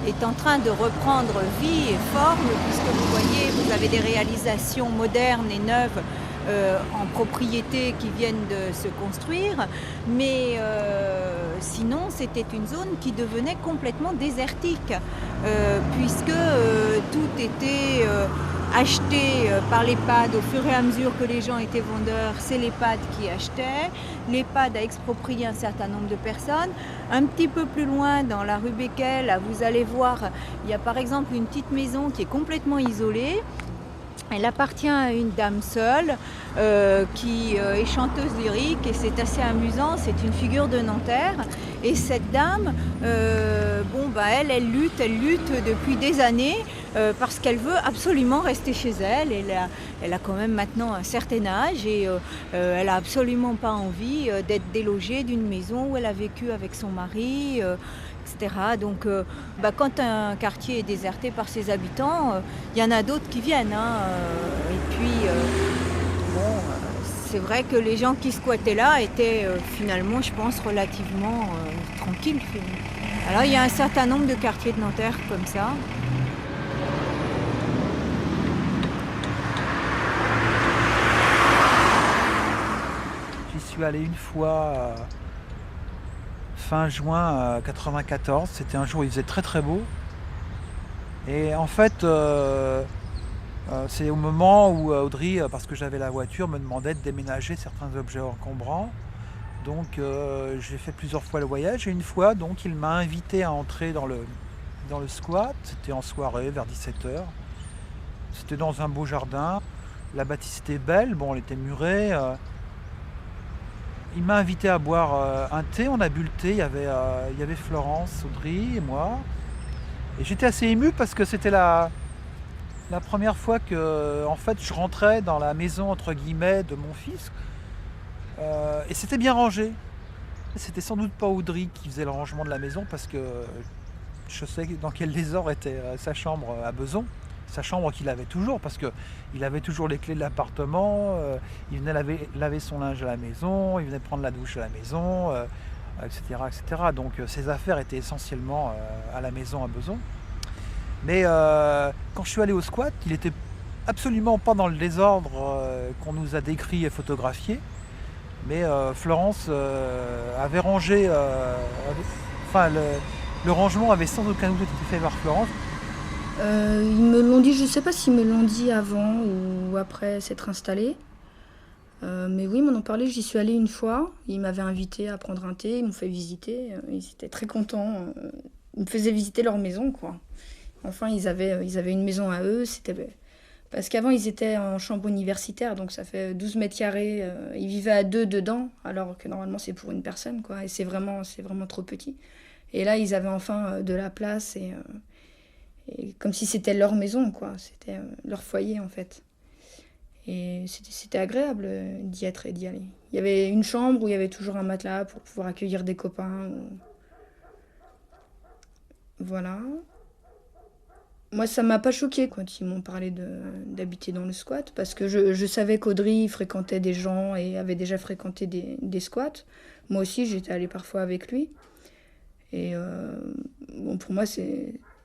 est en train de reprendre vie et forme, puisque vous voyez, vous avez des réalisations modernes et neuves en propriété qui viennent de se construire, mais sinon c'était une zone qui devenait complètement désertique, puisque tout était acheté par l'EHPAD au fur et à mesure que les gens étaient vendeurs. C'est l'EHPAD qui achetait. L'EHPAD a exproprié un certain nombre de personnes. Un petit peu plus loin, dans la rue Becquel, vous allez voir, il y a par exemple une petite maison qui est complètement isolée. Elle appartient à une dame seule qui est chanteuse lyrique et c'est assez amusant, c'est une figure de Nanterre. Et cette dame, elle lutte depuis des années parce qu'elle veut absolument rester chez elle. Elle a quand même maintenant un certain âge et elle n'a absolument pas envie d'être délogée d'une maison où elle a vécu avec son mari. Etc. Donc quand un quartier est déserté par ses habitants, il y en a d'autres qui viennent. Et puis, c'est vrai que les gens qui squattaient là étaient finalement, je pense, relativement tranquilles. Alors il y a un certain nombre de quartiers de Nanterre comme ça. J'y suis allé une fois... fin juin 94, c'était un jour où il faisait très très beau. Et en fait, c'est au moment où Audrey, parce que j'avais la voiture, me demandait de déménager certains objets encombrants. Donc j'ai fait plusieurs fois le voyage et une fois, donc, il m'a invité à entrer dans le squat. C'était en soirée, vers 17h. C'était dans un beau jardin. La bâtisse était belle, elle était murée. Il m'a invité à boire un thé, on a bu le thé, il y avait Florence, Audrey et moi. Et j'étais assez ému parce que c'était la première fois que en fait, je rentrais dans la maison entre guillemets de mon fils. Et c'était bien rangé. C'était sans doute pas Audrey qui faisait le rangement de la maison parce que je sais dans quel désordre était sa chambre à Beson. Sa chambre qu'il avait toujours, parce qu'il avait toujours les clés de l'appartement, il venait laver son linge à la maison, il venait prendre la douche à la maison, etc., etc. Donc ses affaires étaient essentiellement à la maison à Beson. Mais quand je suis allé au squat, il était absolument pas dans le désordre qu'on nous a décrit et photographié, mais Florence avait rangé, le rangement avait sans aucun doute été fait par Florence. Ils me l'ont dit, je ne sais pas s'ils me l'ont dit avant ou après s'être installés. Mais oui, ils m'en ont parlé, j'y suis allée une fois. Ils m'avaient invité à prendre un thé, ils m'ont fait visiter. Ils étaient très contents. Ils me faisaient visiter leur maison, quoi. Enfin, ils avaient une maison à eux. Parce qu'avant, ils étaient en chambre universitaire, donc ça fait 12 mètres carrés. Ils vivaient à 2 dedans, alors que normalement, c'est pour une personne, quoi. Et c'est vraiment trop petit. Et là, ils avaient enfin de la place, et comme si c'était leur maison, quoi. C'était leur foyer, en fait. Et c'était agréable d'y être et d'y aller. Il y avait une chambre où il y avait toujours un matelas pour pouvoir accueillir des copains. Voilà. Moi, ça m'a pas choquée quand ils m'ont parlé d'habiter dans le squat, parce que je savais qu'Audrey fréquentait des gens et avait déjà fréquenté des squats. Moi aussi, j'étais allée parfois avec lui. Et bon, pour moi,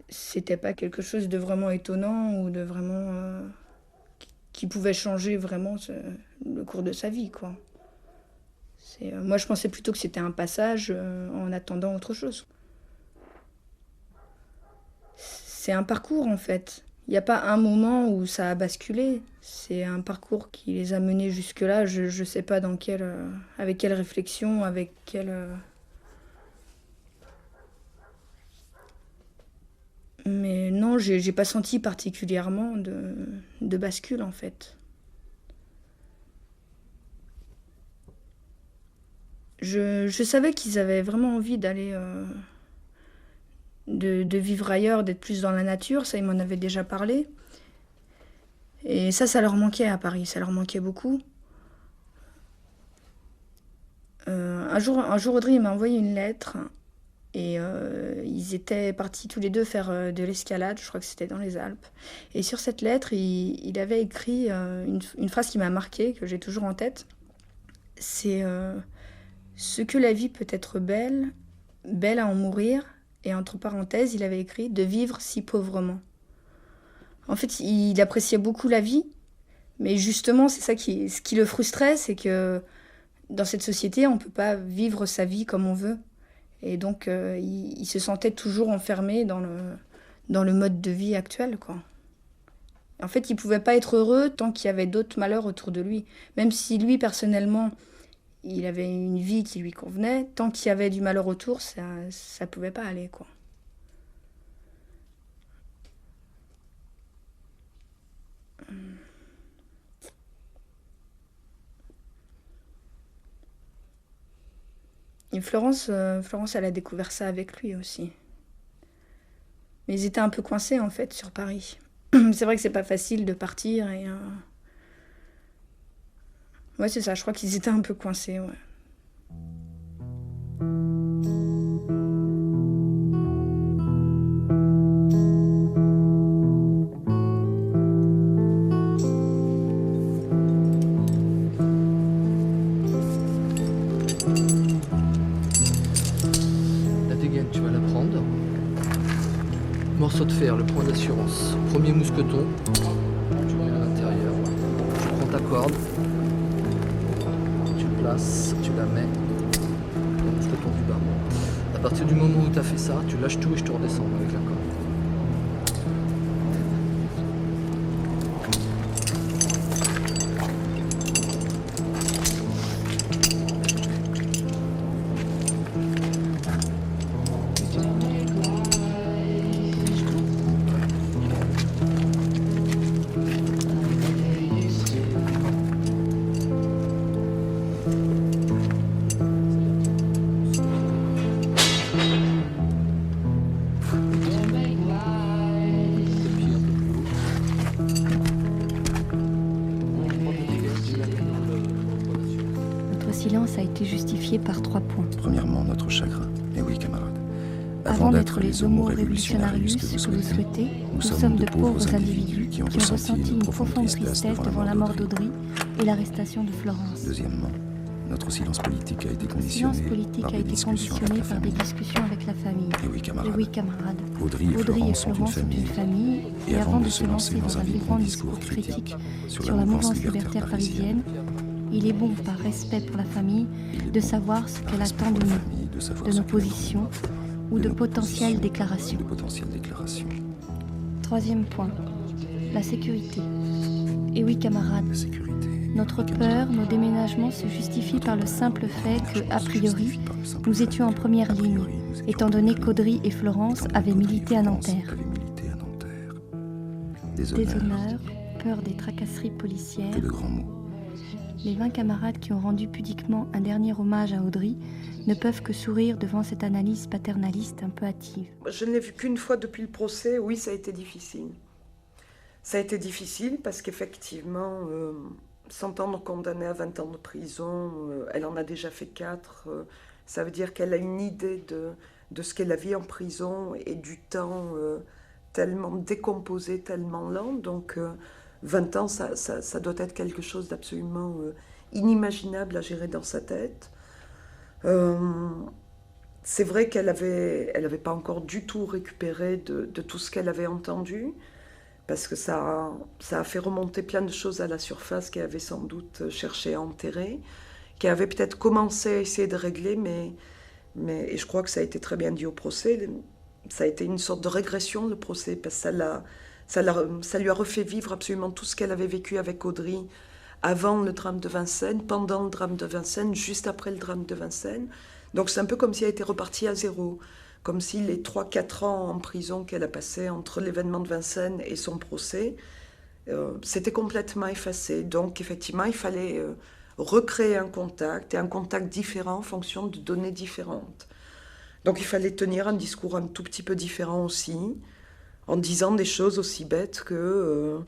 c'était pas quelque chose de vraiment étonnant ou de vraiment... qui pouvait changer vraiment le cours de sa vie, quoi. Moi, je pensais plutôt que c'était un passage en attendant autre chose. C'est un parcours, en fait. Il n'y a pas un moment où ça a basculé. C'est un parcours qui les a menés jusque-là. Je ne sais pas avec quelle réflexion, avec quelle... Mais non, j'ai pas senti particulièrement de bascule, en fait. Je savais qu'ils avaient vraiment envie d'aller... de vivre ailleurs, d'être plus dans la nature. Ça, ils m'en avaient déjà parlé. Et ça leur manquait à Paris. Ça leur manquait beaucoup. Un jour, Audrey m'a envoyé une lettre... Et ils étaient partis tous les deux faire de l'escalade, je crois que c'était dans les Alpes. Et sur cette lettre, il avait écrit une phrase qui m'a marquée, que j'ai toujours en tête. C'est « Ce que la vie peut être belle, belle à en mourir ». Et entre parenthèses, il avait écrit « de vivre si pauvrement ». En fait, il appréciait beaucoup la vie, mais justement, c'est ça ce qui le frustrait, c'est que dans cette société, on ne peut pas vivre sa vie comme on veut. Et donc, il se sentait toujours enfermé dans le mode de vie actuel, quoi. En fait, il ne pouvait pas être heureux tant qu'il y avait d'autres malheurs autour de lui. Même si lui, personnellement, il avait une vie qui lui convenait, tant qu'il y avait du malheur autour, ça ne pouvait pas aller, quoi. Et Florence, elle a découvert ça avec lui aussi. Mais ils étaient un peu coincés, en fait, sur Paris. C'est vrai que c'est pas facile de partir et... Ouais, c'est ça, je crois qu'ils étaient un peu coincés, ouais. Morceau de fer, le point d'assurance. Premier mousqueton, tu mets à l'intérieur. Tu prends ta corde, tu le places, tu la mets dans le mousqueton du bas. À partir du moment où tu as fait ça, tu lâches tout et je te redescends avec la corde. Par 3 points. Premièrement, notre chagrin. Et oui, camarades. Avant d'être les homo revolutionarius que vous souhaitez, nous sommes de pauvres individus qui ont ressenti une profonde tristesse devant la mort d'Audrey et l'arrestation de Florence. Deuxièmement, Notre silence politique a été Notre silence conditionné politique par a des été discussions avec conditionné la par des famille. discussions avec la famille. Et oui, camarades. Et oui, camarades. Audrey et Florence sont une famille. Et avant de se lancer dans un vibrant discours critique sur la mouvance libertaire parisienne, il est bon, par respect pour la famille, de savoir ce qu'elle attend de nous, de nos positions ou de potentielles déclarations. Troisième point, la sécurité. Et oui, camarades, notre peur, nos déménagements se justifient par le simple fait que, a priori, nous étions en première ligne, étant donné qu'Audrey et Florence avaient milité à Nanterre. Déshonneur, peur des tracasseries policières. Que de grands mots. Les 20 camarades qui ont rendu pudiquement un dernier hommage à Audrey ne peuvent que sourire devant cette analyse paternaliste un peu hâtive. Je ne l'ai vu qu'une fois depuis le procès. Oui, ça a été difficile. Ça a été difficile parce qu'effectivement, s'entendre condamnée à 20 ans de prison, elle en a déjà fait 4. Ça veut dire qu'elle a une idée de ce qu'est la vie en prison et du temps tellement décomposé, tellement lent. Donc 20 ans, ça doit être quelque chose d'absolument inimaginable à gérer dans sa tête. C'est vrai qu'elle avait pas encore du tout récupéré de tout ce qu'elle avait entendu, parce que ça a fait remonter plein de choses à la surface qu'elle avait sans doute cherché à enterrer, qu'elle avait peut-être commencé à essayer de régler, mais et je crois que ça a été très bien dit au procès, ça a été une sorte de régression, le procès, parce que ça lui a refait vivre absolument tout ce qu'elle avait vécu avec Audrey avant le drame de Vincennes, pendant le drame de Vincennes, juste après le drame de Vincennes. Donc c'est un peu comme si elle était repartie à zéro, comme si les 3-4 ans en prison qu'elle a passé entre l'événement de Vincennes et son procès, c'était complètement effacé. Donc effectivement, il fallait recréer un contact, et un contact différent en fonction de données différentes. Donc il fallait tenir un discours un tout petit peu différent aussi, en disant des choses aussi bêtes que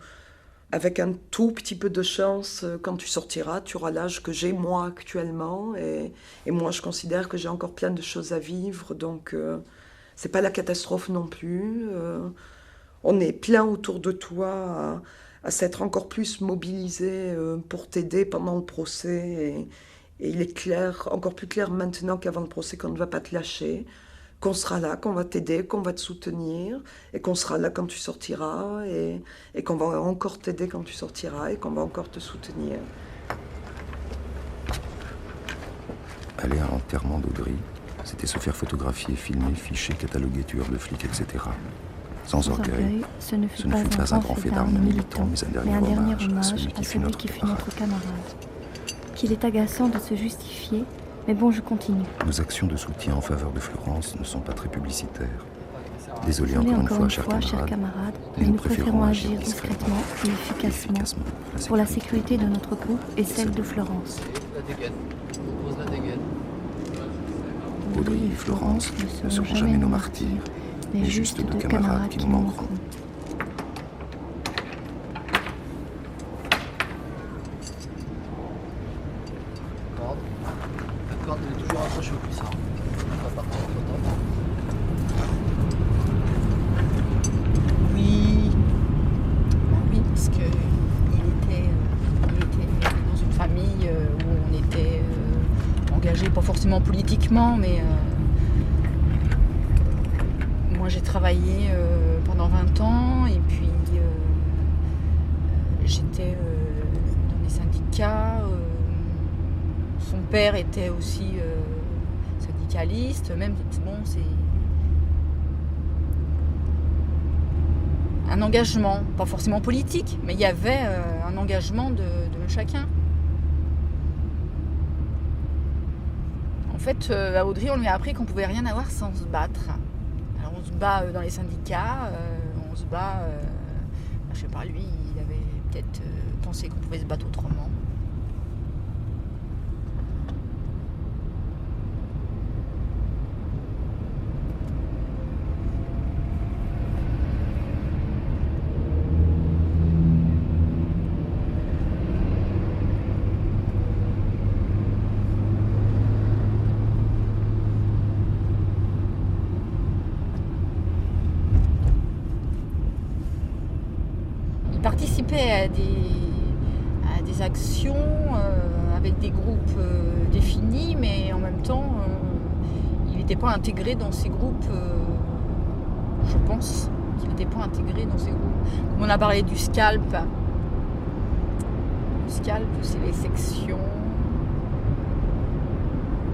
avec un tout petit peu de chance, quand tu sortiras, tu auras l'âge que j'ai moi actuellement, et moi je considère que j'ai encore plein de choses à vivre, donc c'est pas la catastrophe non plus. On est plein autour de toi à s'être encore plus mobilisé pour t'aider pendant le procès, et il est clair, encore plus clair maintenant qu'avant le procès, qu'on ne va pas te lâcher, qu'on sera là, qu'on va t'aider, qu'on va te soutenir, et qu'on sera là quand tu sortiras, et qu'on va encore t'aider quand tu sortiras, et qu'on va encore te soutenir. Aller à l'enterrement d'Audrey, c'était se faire photographier, filmer, ficher, cataloguer, tueur de flics, etc. Sans orgueil, ce ne fut pas un grand fait d'armes militant, mais un dernier hommage à celui qui fut notre camarade. Qu'il est agaçant de se justifier, mais bon, je continue. Nos actions de soutien en faveur de Florence ne sont pas très publicitaires. Désolé encore une fois, chers camarades, mais nous préférons agir discrètement et efficacement pour la sécurité de notre groupe et celle de Florence. Audrey et Florence ne seront jamais nos martyrs, mais juste deux camarades qui nous manqueront. Oui, parce qu'il était dans une famille où on était engagé, pas forcément politiquement, mais moi j'ai travaillé pendant 20 ans, et puis j'étais dans les syndicats. Son père était aussi syndicaliste, même, bon, c'est un engagement, pas forcément politique, mais il y avait un engagement de chacun. En fait, à Audrey, on lui a appris qu'on pouvait rien avoir sans se battre. Alors on se bat dans les syndicats, on se bat, je sais pas, lui, il avait peut-être pensé qu'on pouvait se battre autrement. Participer à des actions avec des groupes définis, mais en même temps, il n'était pas intégré dans ces groupes. Je pense qu'il n'était pas intégré dans ces groupes. Comme on a parlé du scalp. Le scalp, c'est les sections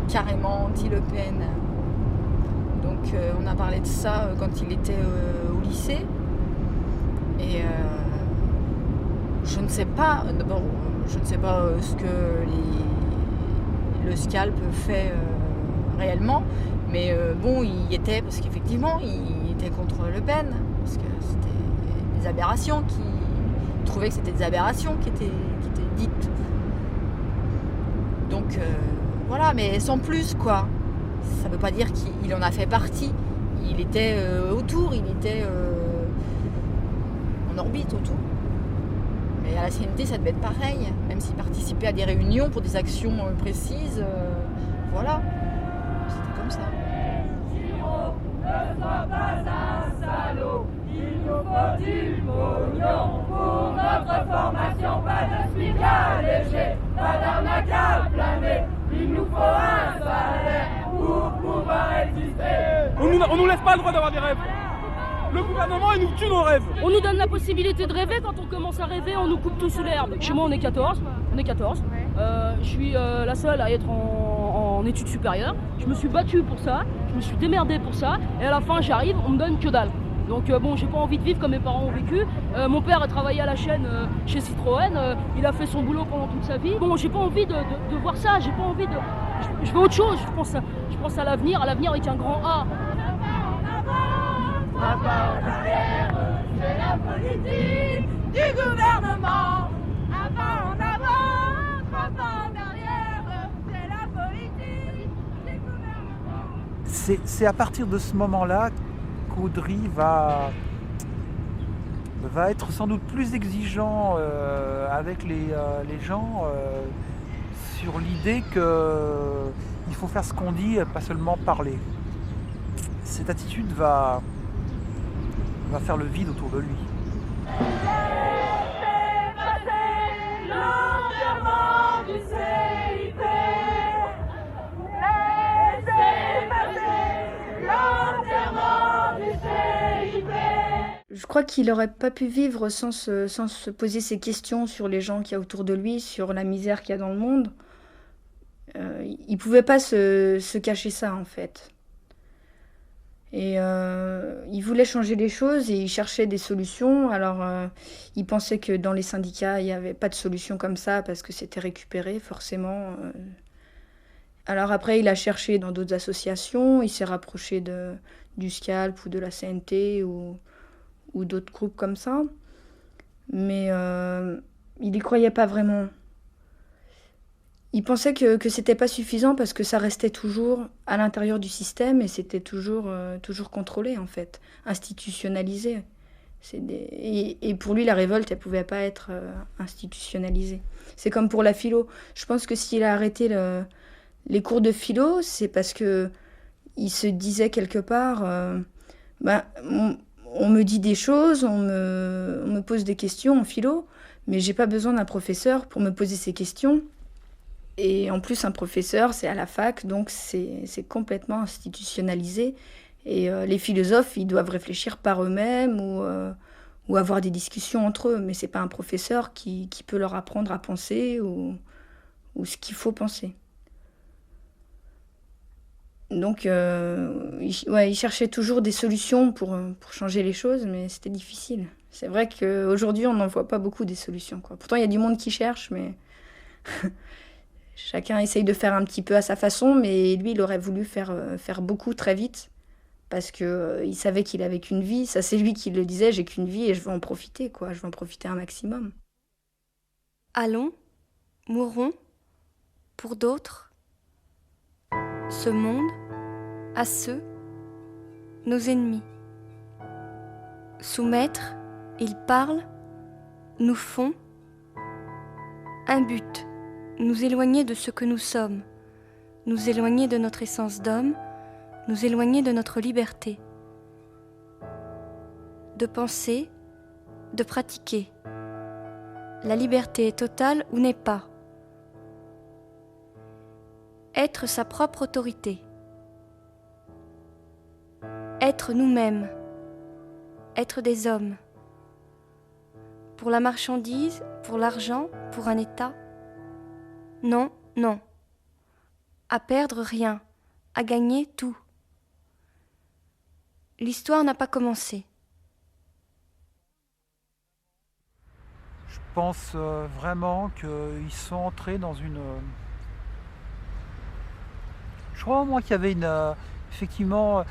carrément anti-Le Pen. Donc on a parlé de ça quand il était au lycée. Et je ne sais pas, d'abord, je ne sais pas ce que le scalp fait réellement, mais bon, il y était, parce qu'effectivement, il était contre Le Pen, parce que c'était des aberrations, il trouvait que c'était des aberrations qui étaient dites. Donc voilà, mais sans plus, quoi. Ça ne veut pas dire qu'il en a fait partie. Il était autour, il était en orbite autour. Mais à la CNT, ça devait être pareil, même s'il participait à des réunions pour des actions précises. Voilà, c'était comme ça. Giraud, ne sois pas un salaud, il nous faut du pognon pour notre formation, pas de SMIC allégé, pas d'arnaque à plein nez, il nous faut un salaire pour pouvoir exister. On nous laisse pas le droit d'avoir des rêves. Le gouvernement, il nous tue nos rêves. On nous donne la possibilité de rêver. Quand on commence à rêver, on nous coupe tout sous l'herbe. Chez moi, on est 14. Je suis la seule à être en études supérieures. Je me suis battue pour ça. Je me suis démerdée pour ça. Et à la fin, j'arrive, on me donne que dalle. Donc bon, j'ai pas envie de vivre comme mes parents ont vécu. Mon père a travaillé à la chaîne chez Citroën. Il a fait son boulot pendant toute sa vie. Bon, j'ai pas envie de voir ça. J'ai pas envie de... Je veux autre chose. Je pense à l'avenir avec un grand A. Avant en arrière, c'est la politique du gouvernement. Avant en avant, avant en arrière, c'est la politique du gouvernement. C'est à partir de ce moment-là qu'Audry va être sans doute plus exigeant avec les gens sur l'idée qu'il faut faire ce qu'on dit, pas seulement parler. Cette attitude va faire le vide autour de lui. Je crois qu'il n'aurait pas pu vivre sans se poser ces questions sur les gens qu'il y a autour de lui, sur la misère qu'il y a dans le monde. Il ne pouvait pas se cacher ça, en fait. Et il voulait changer les choses et il cherchait des solutions. Alors, il pensait que dans les syndicats, il n'y avait pas de solution comme ça parce que c'était récupéré, forcément. Alors après, il a cherché dans d'autres associations. Il s'est rapproché du SCALP ou de la CNT ou d'autres groupes comme ça. Mais il n'y croyait pas vraiment. Il pensait que c'était pas suffisant parce que ça restait toujours à l'intérieur du système et c'était toujours contrôlé, en fait, institutionnalisé. Et pour lui, la révolte, elle pouvait pas être institutionnalisée. C'est comme pour la philo. Je pense que s'il a arrêté les cours de philo, c'est parce que il se disait quelque part, on me dit des choses, on me pose des questions en philo, mais j'ai pas besoin d'un professeur pour me poser ces questions. Et en plus, un professeur, c'est à la fac, donc c'est complètement institutionnalisé. Et les philosophes, ils doivent réfléchir par eux-mêmes ou avoir des discussions entre eux. Mais c'est pas un professeur qui peut leur apprendre à penser ou ce qu'il faut penser. Donc, il cherchait toujours des solutions pour changer les choses, mais c'était difficile. C'est vrai qu'aujourd'hui, on n'en voit pas beaucoup des solutions, quoi. Pourtant, il y a du monde qui cherche, mais... Chacun essaye de faire un petit peu à sa façon, mais lui, il aurait voulu faire beaucoup très vite, parce qu'il savait qu'il avait qu'une vie. Ça, c'est lui qui le disait, j'ai qu'une vie et je veux en profiter, quoi. Je veux en profiter un maximum. Allons, mourons, pour d'autres, ce monde, à ceux, nos ennemis. Soumettre, ils parlent, nous font, un but. Nous éloigner de ce que nous sommes, nous éloigner de notre essence d'homme, nous éloigner de notre liberté, de penser, de pratiquer. La liberté est totale ou n'est pas. Être sa propre autorité. Être nous-mêmes. Être des hommes. Pour la marchandise, pour l'argent, pour un état. Non, non. À perdre rien, à gagner tout. L'histoire n'a pas commencé. Je pense vraiment qu'ils sont entrés dans une... Je crois moi qu'il y avait effectivement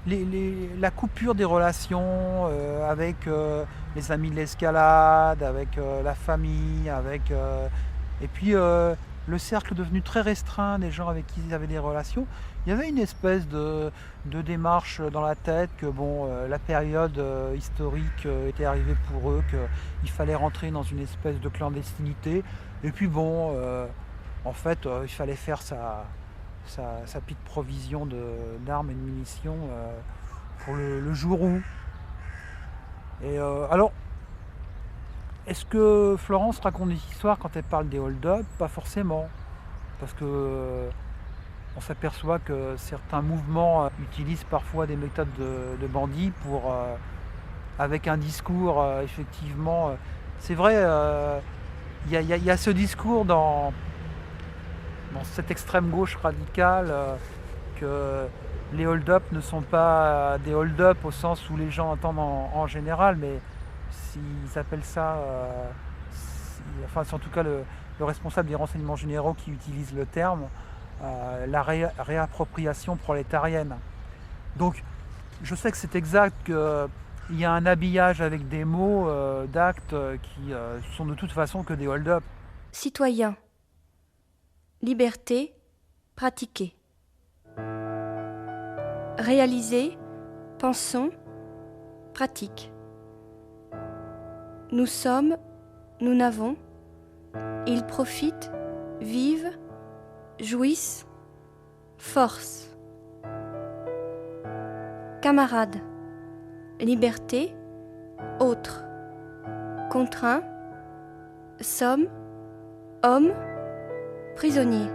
la coupure des relations avec les amis de l'escalade, avec la famille, et puis le cercle devenu très restreint des gens avec qui ils avaient des relations. Il y avait une espèce de démarche dans la tête que la période historique était arrivée pour eux, qu'il fallait rentrer dans une espèce de clandestinité. Et puis en fait, il fallait faire sa petite provision d'armes et de munitions pour le jour où. Et alors, est-ce que Florence raconte des histoires quand elle parle des hold-up? Pas forcément, parce que on s'aperçoit que certains mouvements utilisent parfois des méthodes de bandits pour, avec un discours effectivement. C'est vrai, il y a ce discours dans cette extrême gauche radicale que les hold-up ne sont pas des hold-up au sens où les gens entendent en général, mais s'ils appellent ça, c'est en tout cas le responsable des renseignements généraux qui utilise le terme, la réappropriation prolétarienne. Donc je sais que c'est exact qu'il y a un habillage avec des mots d'actes qui sont de toute façon que des hold-up. Citoyen. Liberté, pratiquer. Réaliser, pensons, pratique. Nous sommes, nous n'avons. Ils profitent, vivent, jouissent, force. Camarade. Liberté, autre. Contraint, somme, homme, prisonnier.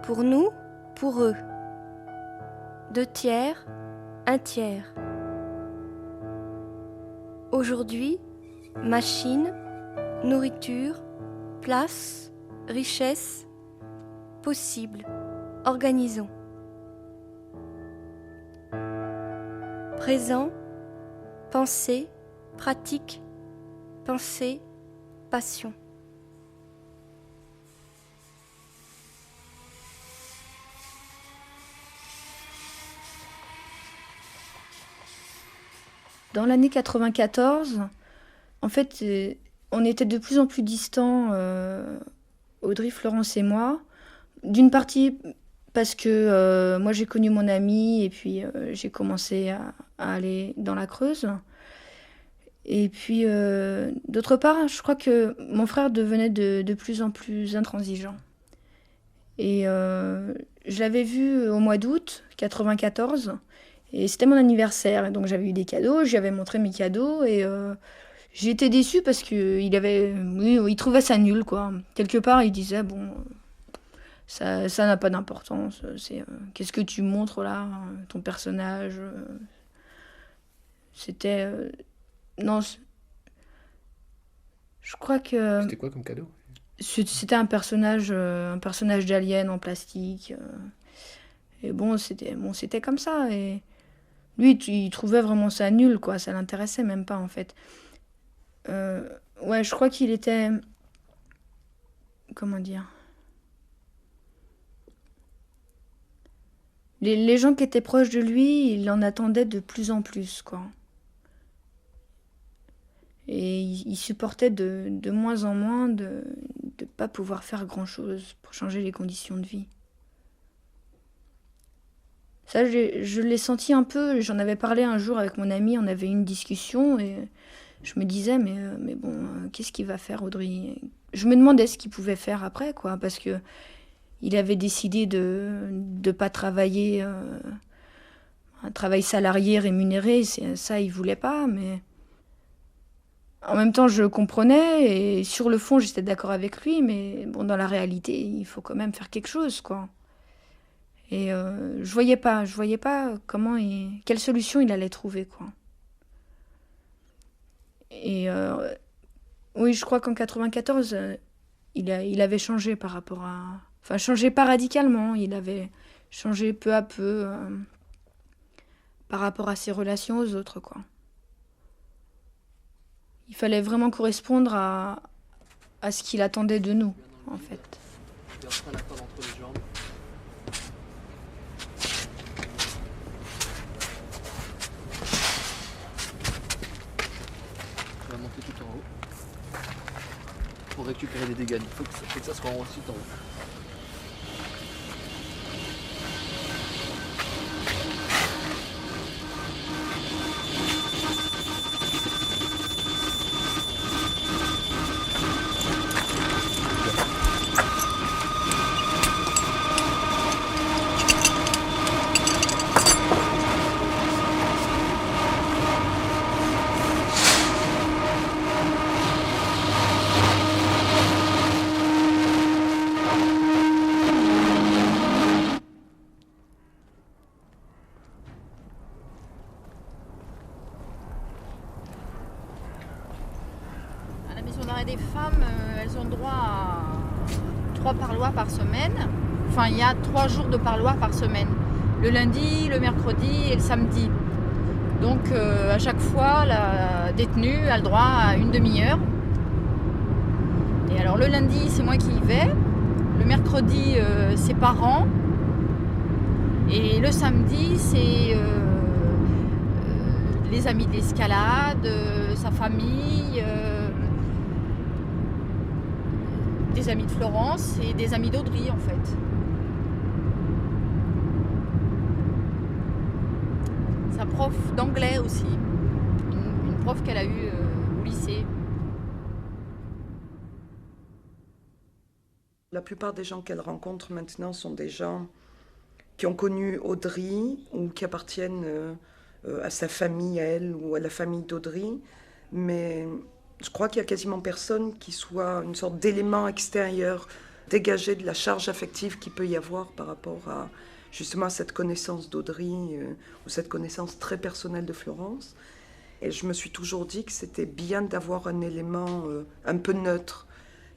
Pour nous, pour eux. 2 tiers, 1 tiers. Aujourd'hui, machine, nourriture, place, richesse, possible, organisons. Présent, pensée, pratique, pensée, passion. Dans l'année 94, en fait, on était de plus en plus distants, Audrey, Florence et moi. D'une partie parce que moi j'ai connu mon ami et puis j'ai commencé à aller dans la Creuse. Et puis d'autre part, je crois que mon frère devenait de plus en plus intransigeant. Et je l'avais vu au mois d'août 94. Et c'était mon anniversaire, et donc j'avais eu des cadeaux, j'avais montré mes cadeaux, et j'ai été déçue parce qu'il trouvait ça nul, quoi. Quelque part, il disait, ça n'a pas d'importance, qu'est-ce que tu montres là, ton personnage C'était... non, je crois que... C'était quoi comme cadeau? C'était un personnage d'alien en plastique, et c'était comme ça, et... Lui, il trouvait vraiment ça nul, quoi. Ça l'intéressait même pas, en fait. Ouais, je crois qu'il était... Comment dire? Les gens qui étaient proches de lui, il en attendait de plus en plus, quoi. Et il supportait de moins en moins de ne pas pouvoir faire grand-chose pour changer les conditions de vie. Ça, je l'ai senti un peu, j'en avais parlé un jour avec mon ami, on avait eu une discussion et je me disais, mais bon, qu'est-ce qu'il va faire, Audrey? Je me demandais ce qu'il pouvait faire après, quoi, parce que il avait décidé de pas travailler, un travail salarié rémunéré, ça, il voulait pas, mais En même temps, je comprenais et sur le fond, j'étais d'accord avec lui, mais bon, dans la réalité, il faut quand même faire quelque chose, quoi. Et je voyais pas quelle solution il allait trouver, quoi. Et oui, je crois qu'en 94, il avait changé par rapport à... Enfin, changé pas radicalement, il avait changé peu à peu par rapport à ses relations aux autres, quoi. Il fallait vraiment correspondre à ce qu'il attendait de nous, en fait. Garde pas la corde entre les jambes. Tu vas monter tout en haut. Pour récupérer les dégâts, il faut que ça soit ensuite en haut. Des femmes, elles ont droit à 3 parloirs par semaine. Enfin, il y a 3 jours de parloir par semaine. Le lundi, le mercredi et le samedi. Donc, à chaque fois, la détenue a le droit à une demi-heure. Et alors, le lundi, c'est moi qui y vais. Le mercredi, ses parents. Et le samedi, c'est les amis de l'escalade, sa famille... des amis de Florence et des amis d'Audry, en fait. Sa prof d'anglais aussi. Une prof qu'elle a eue au lycée. La plupart des gens qu'elle rencontre maintenant sont des gens qui ont connu Audry ou qui appartiennent à sa famille, à elle, ou à la famille d'Audry. Mais... je crois qu'il y a quasiment personne qui soit une sorte d'élément extérieur dégagé de la charge affective qu'il peut y avoir par rapport à justement à cette connaissance d'Audry ou cette connaissance très personnelle de Florence. Et je me suis toujours dit que c'était bien d'avoir un élément un peu neutre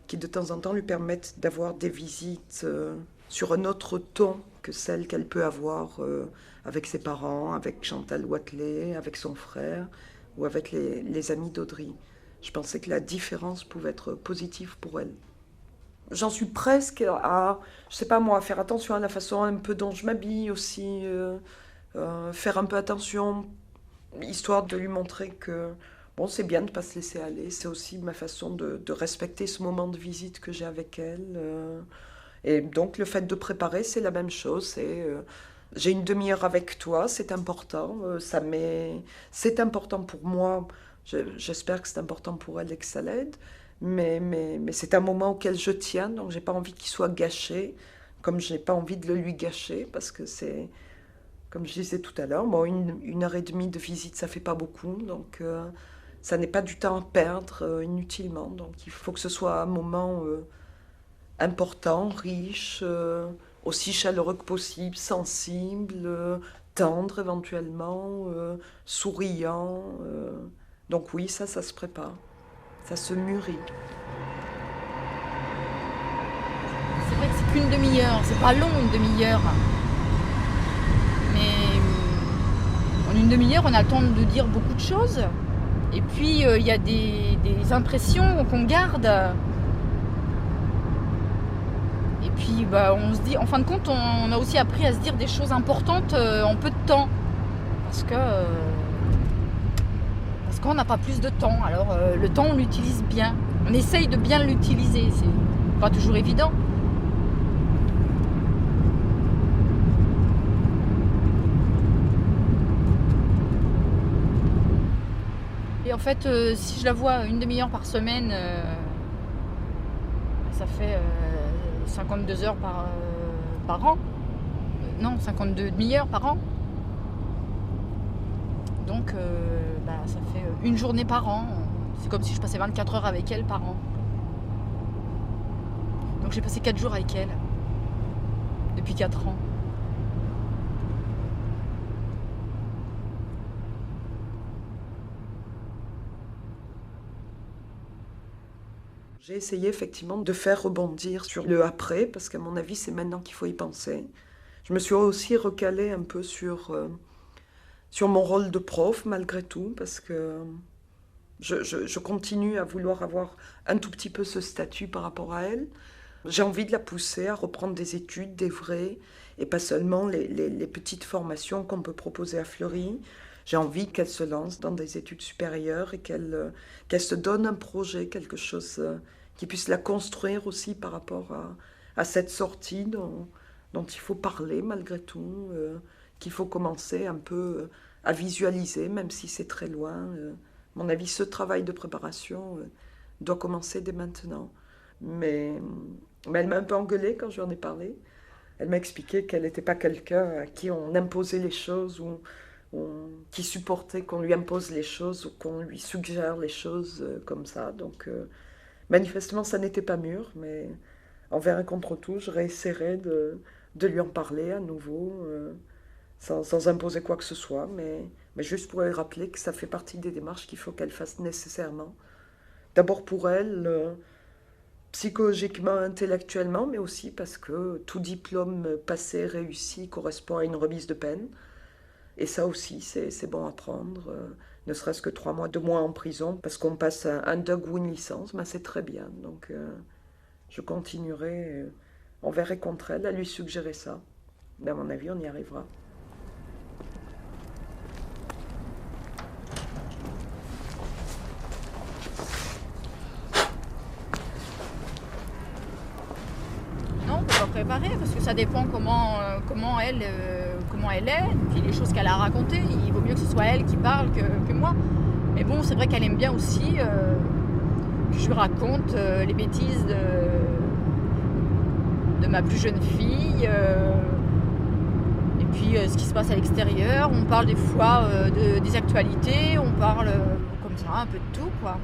qui de temps en temps lui permette d'avoir des visites sur un autre ton que celle qu'elle peut avoir avec ses parents, avec Chantal Wathelet, avec son frère ou avec les amis d'Audry. Je pensais que la différence pouvait être positive pour elle. J'en suis presque à, je sais pas moi, faire attention à la façon un peu dont je m'habille aussi, faire un peu attention, histoire de lui montrer que bon, c'est bien de ne pas se laisser aller. C'est aussi ma façon de respecter ce moment de visite que j'ai avec elle. Et donc le fait de préparer, c'est la même chose. J'ai une demi-heure avec toi, c'est important. C'est important pour moi. J'espère que c'est important pour elle et que ça l'aide, mais c'est un moment auquel je tiens, donc j'ai pas envie qu'il soit gâché, comme je n'ai pas envie de le lui gâcher, parce que c'est, comme je disais tout à l'heure, bon, 1h30 de visite, ça fait pas beaucoup, donc ça n'est pas du temps à perdre inutilement, donc il faut que ce soit un moment important, riche, aussi chaleureux que possible, sensible, tendre éventuellement, souriant... Donc oui, ça se prépare, ça se mûrit. C'est vrai que c'est qu'une demi-heure, c'est pas long une demi-heure. Mais en une demi-heure, on a le temps de dire beaucoup de choses. Et puis, il y a des impressions qu'on garde. Et puis, on se dit, en fin de compte, on a aussi appris à se dire des choses importantes en peu de temps. Parce qu'on n'a pas plus de temps. Alors le temps, on l'utilise bien. On essaye de bien l'utiliser. C'est pas toujours évident. Et en fait, si je la vois une demi-heure par semaine, ça fait 52 heures par an. Non, 52 demi-heures par an. Donc ça fait une journée par an. C'est comme si je passais 24 heures avec elle par an. Donc j'ai passé 4 jours avec elle. Depuis 4 ans. J'ai essayé effectivement de faire rebondir sur le après, parce qu'à mon avis, c'est maintenant qu'il faut y penser. Je me suis aussi recalée un peu sur mon rôle de prof, malgré tout, parce que je continue à vouloir avoir un tout petit peu ce statut par rapport à elle. J'ai envie de la pousser à reprendre des études, des vraies, et pas seulement les petites formations qu'on peut proposer à Fleury. J'ai envie qu'elle se lance dans des études supérieures et qu'elle se donne un projet, quelque chose qui puisse la construire aussi par rapport à cette sortie dont il faut parler malgré tout, qu'il faut commencer un peu à visualiser, même si c'est très loin. À mon avis, ce travail de préparation doit commencer dès maintenant. Mais elle m'a un peu engueulée quand je lui en ai parlé. Elle m'a expliqué qu'elle n'était pas quelqu'un à qui on imposait les choses ou qui supportait qu'on lui impose les choses ou qu'on lui suggère les choses comme ça. Donc, manifestement, ça n'était pas mûr, mais envers et contre tout, je réessayerai de lui en parler à nouveau, sans imposer quoi que ce soit, mais juste pour lui rappeler que ça fait partie des démarches qu'il faut qu'elle fasse nécessairement. D'abord pour elle, psychologiquement, intellectuellement, mais aussi parce que tout diplôme passé, réussi, correspond à une remise de peine. Et ça aussi, c'est bon à prendre, ne serait-ce que 3 mois, 2 mois en prison, parce qu'on passe un DUG ou une licence, ben c'est très bien. Donc je continuerai envers et contre elle à lui suggérer ça. Mais à mon avis, on y arrivera. Préparer parce que ça dépend comment elle est, puis les choses qu'elle a racontées. Il vaut mieux que ce soit elle qui parle que moi. Mais bon, c'est vrai qu'elle aime bien aussi que je lui raconte les bêtises de ma plus jeune fille et puis ce qui se passe à l'extérieur. On parle des fois des actualités, on parle comme ça un peu de tout, quoi.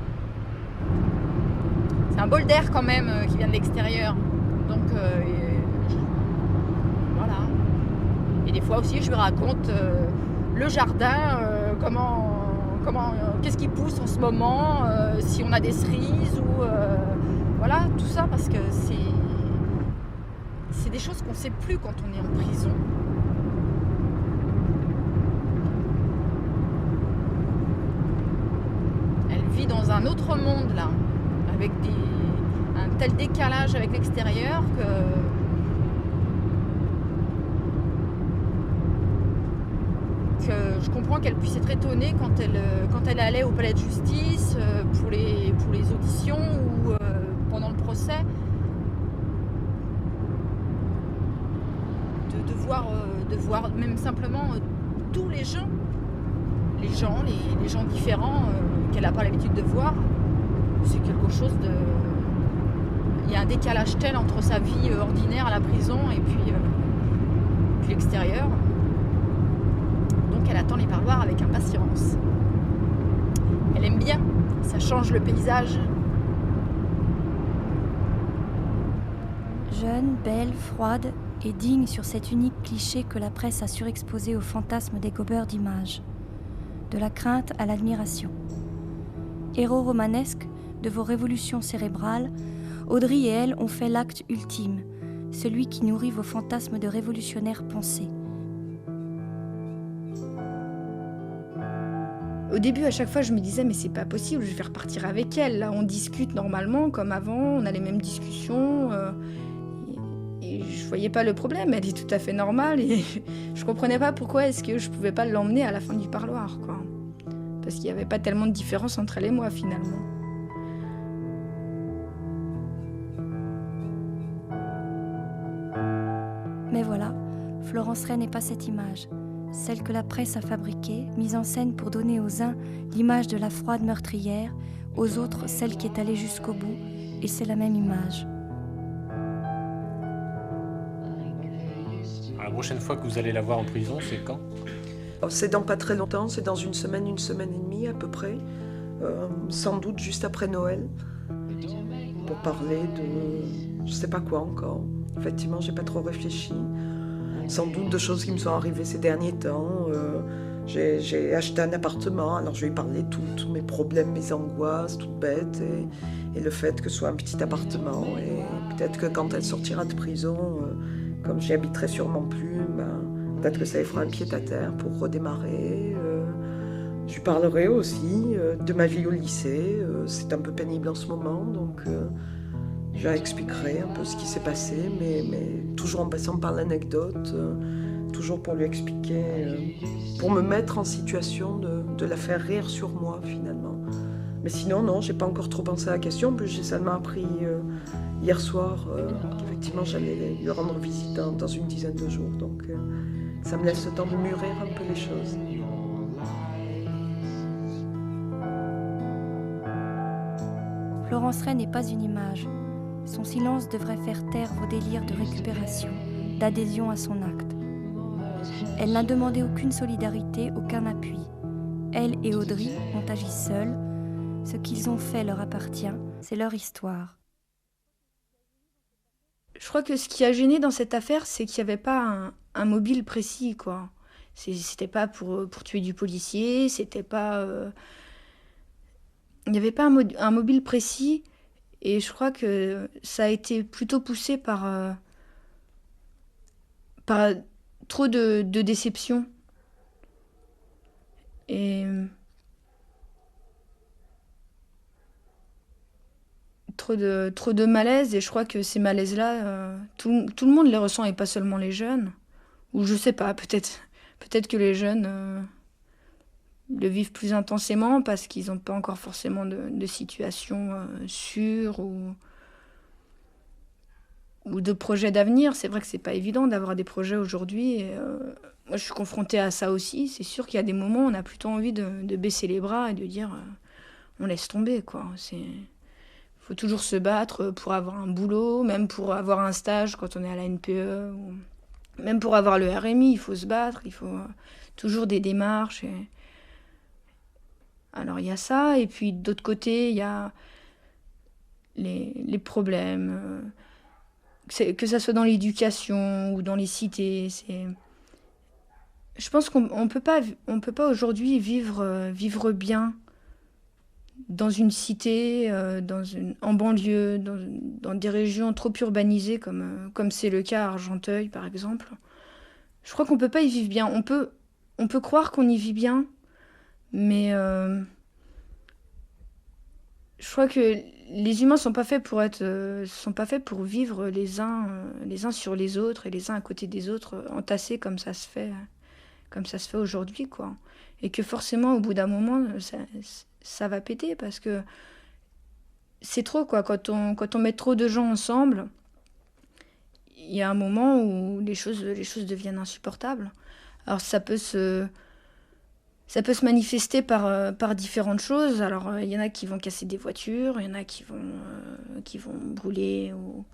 C'est un bol d'air quand même qui vient de l'extérieur. Donc voilà. Et des fois aussi je lui raconte le jardin, qu'est-ce qui pousse en ce moment, si on a des cerises ou voilà, tout ça, parce que c'est des choses qu'on ne sait plus quand on est en prison. Elle vit dans un autre monde là, avec un tel décalage avec l'extérieur que je comprends qu'elle puisse être étonnée quand elle allait au palais de justice pour les auditions ou pendant le procès, de voir même simplement tous les gens différents qu'elle n'a pas l'habitude de voir. C'est quelque chose de... Il y a un décalage tel entre sa vie ordinaire à la prison et puis l'extérieur. Donc elle attend les parloirs avec impatience. Elle aime bien, ça change le paysage. Jeune, belle, froide et digne sur cet unique cliché que la presse a surexposé au fantasme des gobeurs d'images. De la crainte à l'admiration. Héros romanesque de vos révolutions cérébrales, Audry et elle ont fait l'acte ultime, celui qui nourrit vos fantasmes de révolutionnaires pensés. Au début, à chaque fois, je me disais, mais c'est pas possible, je vais repartir avec elle. Là, on discute normalement, comme avant, on a les mêmes discussions. Et je voyais pas le problème, elle est tout à fait normale. Et je comprenais pas pourquoi est-ce que je pouvais pas l'emmener à la fin du parloir, quoi. Parce qu'il y avait pas tellement de différence entre elle et moi, finalement. Mais voilà, Florence Ray n'est pas cette image, celle que la presse a fabriquée, mise en scène pour donner aux uns l'image de la froide meurtrière, aux autres celle qui est allée jusqu'au bout, et c'est la même image. La prochaine fois que vous allez la voir en prison, c'est quand ? C'est dans pas très longtemps, c'est dans une semaine et demie à peu près. sans doute juste après Noël, pour parler de je sais pas quoi encore. Effectivement, j'ai pas trop réfléchi. Sans doute de choses qui me sont arrivées ces derniers temps. J'ai acheté un appartement, alors je vais lui parler de tous mes problèmes, mes angoisses, toutes bêtes, et le fait que ce soit un petit appartement. Et peut-être que quand elle sortira de prison, comme j'y habiterai sûrement plus, peut-être que ça lui fera un pied à terre pour redémarrer. Je lui parlerai aussi de ma vie au lycée. C'est un peu pénible en ce moment, donc je lui expliquerai un peu ce qui s'est passé, mais toujours en passant par l'anecdote, toujours pour lui expliquer, pour me mettre en situation de la faire rire sur moi finalement. Mais sinon, non, j'ai pas encore trop pensé à la question, puis j'ai seulement appris hier soir qu'effectivement j'allais lui rendre visite dans une dizaine de jours, donc ça me laisse le temps de mûrir un peu les choses. Florence Ray n'est pas une image. Son silence devrait faire taire vos délires de récupération, d'adhésion à son acte. Elle n'a demandé aucune solidarité, aucun appui. Elle et Audrey ont agi seules. Ce qu'ils ont fait leur appartient, c'est leur histoire. Je crois que ce qui a gêné dans cette affaire, c'est qu'il n'y avait pas un mobile précis, quoi. C'était pas pour tuer du policier, c'était pas... Il n'y avait pas un mobile précis, et je crois que ça a été plutôt poussé par trop de déception. Et trop de malaise, et je crois que ces malaises-là, tout le monde les ressent, et pas seulement les jeunes. Ou je sais pas, peut-être que les jeunes le vivent plus intensément parce qu'ils n'ont pas encore forcément de situation sûre ou de projets d'avenir. C'est vrai que c'est pas évident d'avoir des projets aujourd'hui. Et, moi, je suis confrontée à ça aussi. C'est sûr qu'il y a des moments où on a plutôt envie de baisser les bras et de dire on laisse tomber, quoi. Faut toujours se battre pour avoir un boulot, même pour avoir un stage quand on est à la NPE, ou même pour avoir le RMI, il faut se battre, il faut toujours des démarches. Alors il y a ça, et puis d'autre côté, il y a les problèmes, que ça soit dans l'éducation ou dans les cités. Je pense qu'on peut pas aujourd'hui vivre bien dans une cité, en banlieue, dans des régions trop urbanisées comme c'est le cas à Argenteuil par exemple. Je crois qu'on peut pas y vivre bien. On peut croire qu'on y vit bien, mais je crois que les humains sont pas faits pour vivre les uns sur les autres et les uns à côté des autres, entassés comme ça se fait aujourd'hui, quoi. Et que forcément au bout d'un moment ça va péter parce que c'est trop, quoi. Quand on met trop de gens ensemble, il y a un moment où les choses deviennent insupportables. Alors ça peut se manifester par différentes choses. Alors il y en a qui vont casser des voitures, il y en a qui vont brûler ou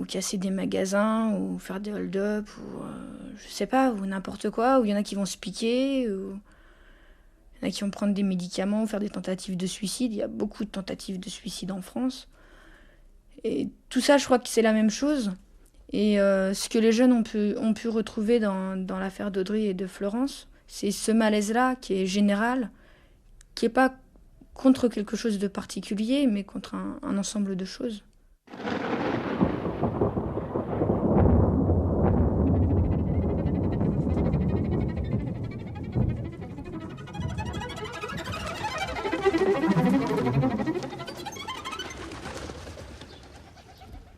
casser des magasins ou faire des hold-up ou je sais pas, ou n'importe quoi, ou il y en a qui vont se piquer, ou il y en a qui vont prendre des médicaments ou faire des tentatives de suicide. Il y a beaucoup de tentatives de suicide en France. Et tout ça, je crois que c'est la même chose. Et ce que les jeunes ont pu retrouver dans l'affaire d'Audrey et de Florence, c'est ce malaise-là qui est général, qui n'est pas contre quelque chose de particulier, mais contre un ensemble de choses.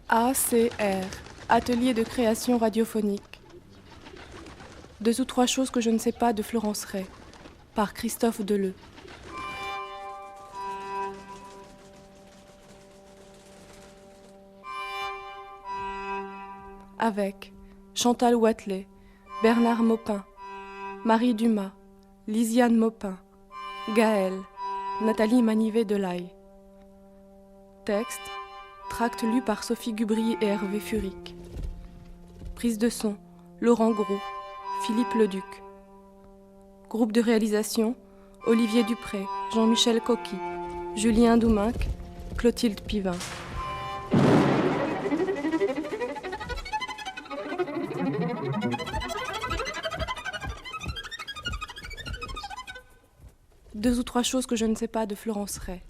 ACR, Atelier de création radiophonique. 2 ou 3 choses que je ne sais pas de Florence Ray, par Christophe Deleu. Avec Chantal Watley, Bernard Maupin, Marie Dumas, Lisiane Maupin, Gaëlle, Nathalie Manivet-Delaye. Texte, tract lu par Sophie Gubry et Hervé Furic. Prise de son, Laurent Gros, Philippe Leduc. Groupe de réalisation, Olivier Dupré, Jean-Michel Coqui, Julien Douminc, Clotilde Pivin. Deux ou trois choses que je ne sais pas de Florence Ray.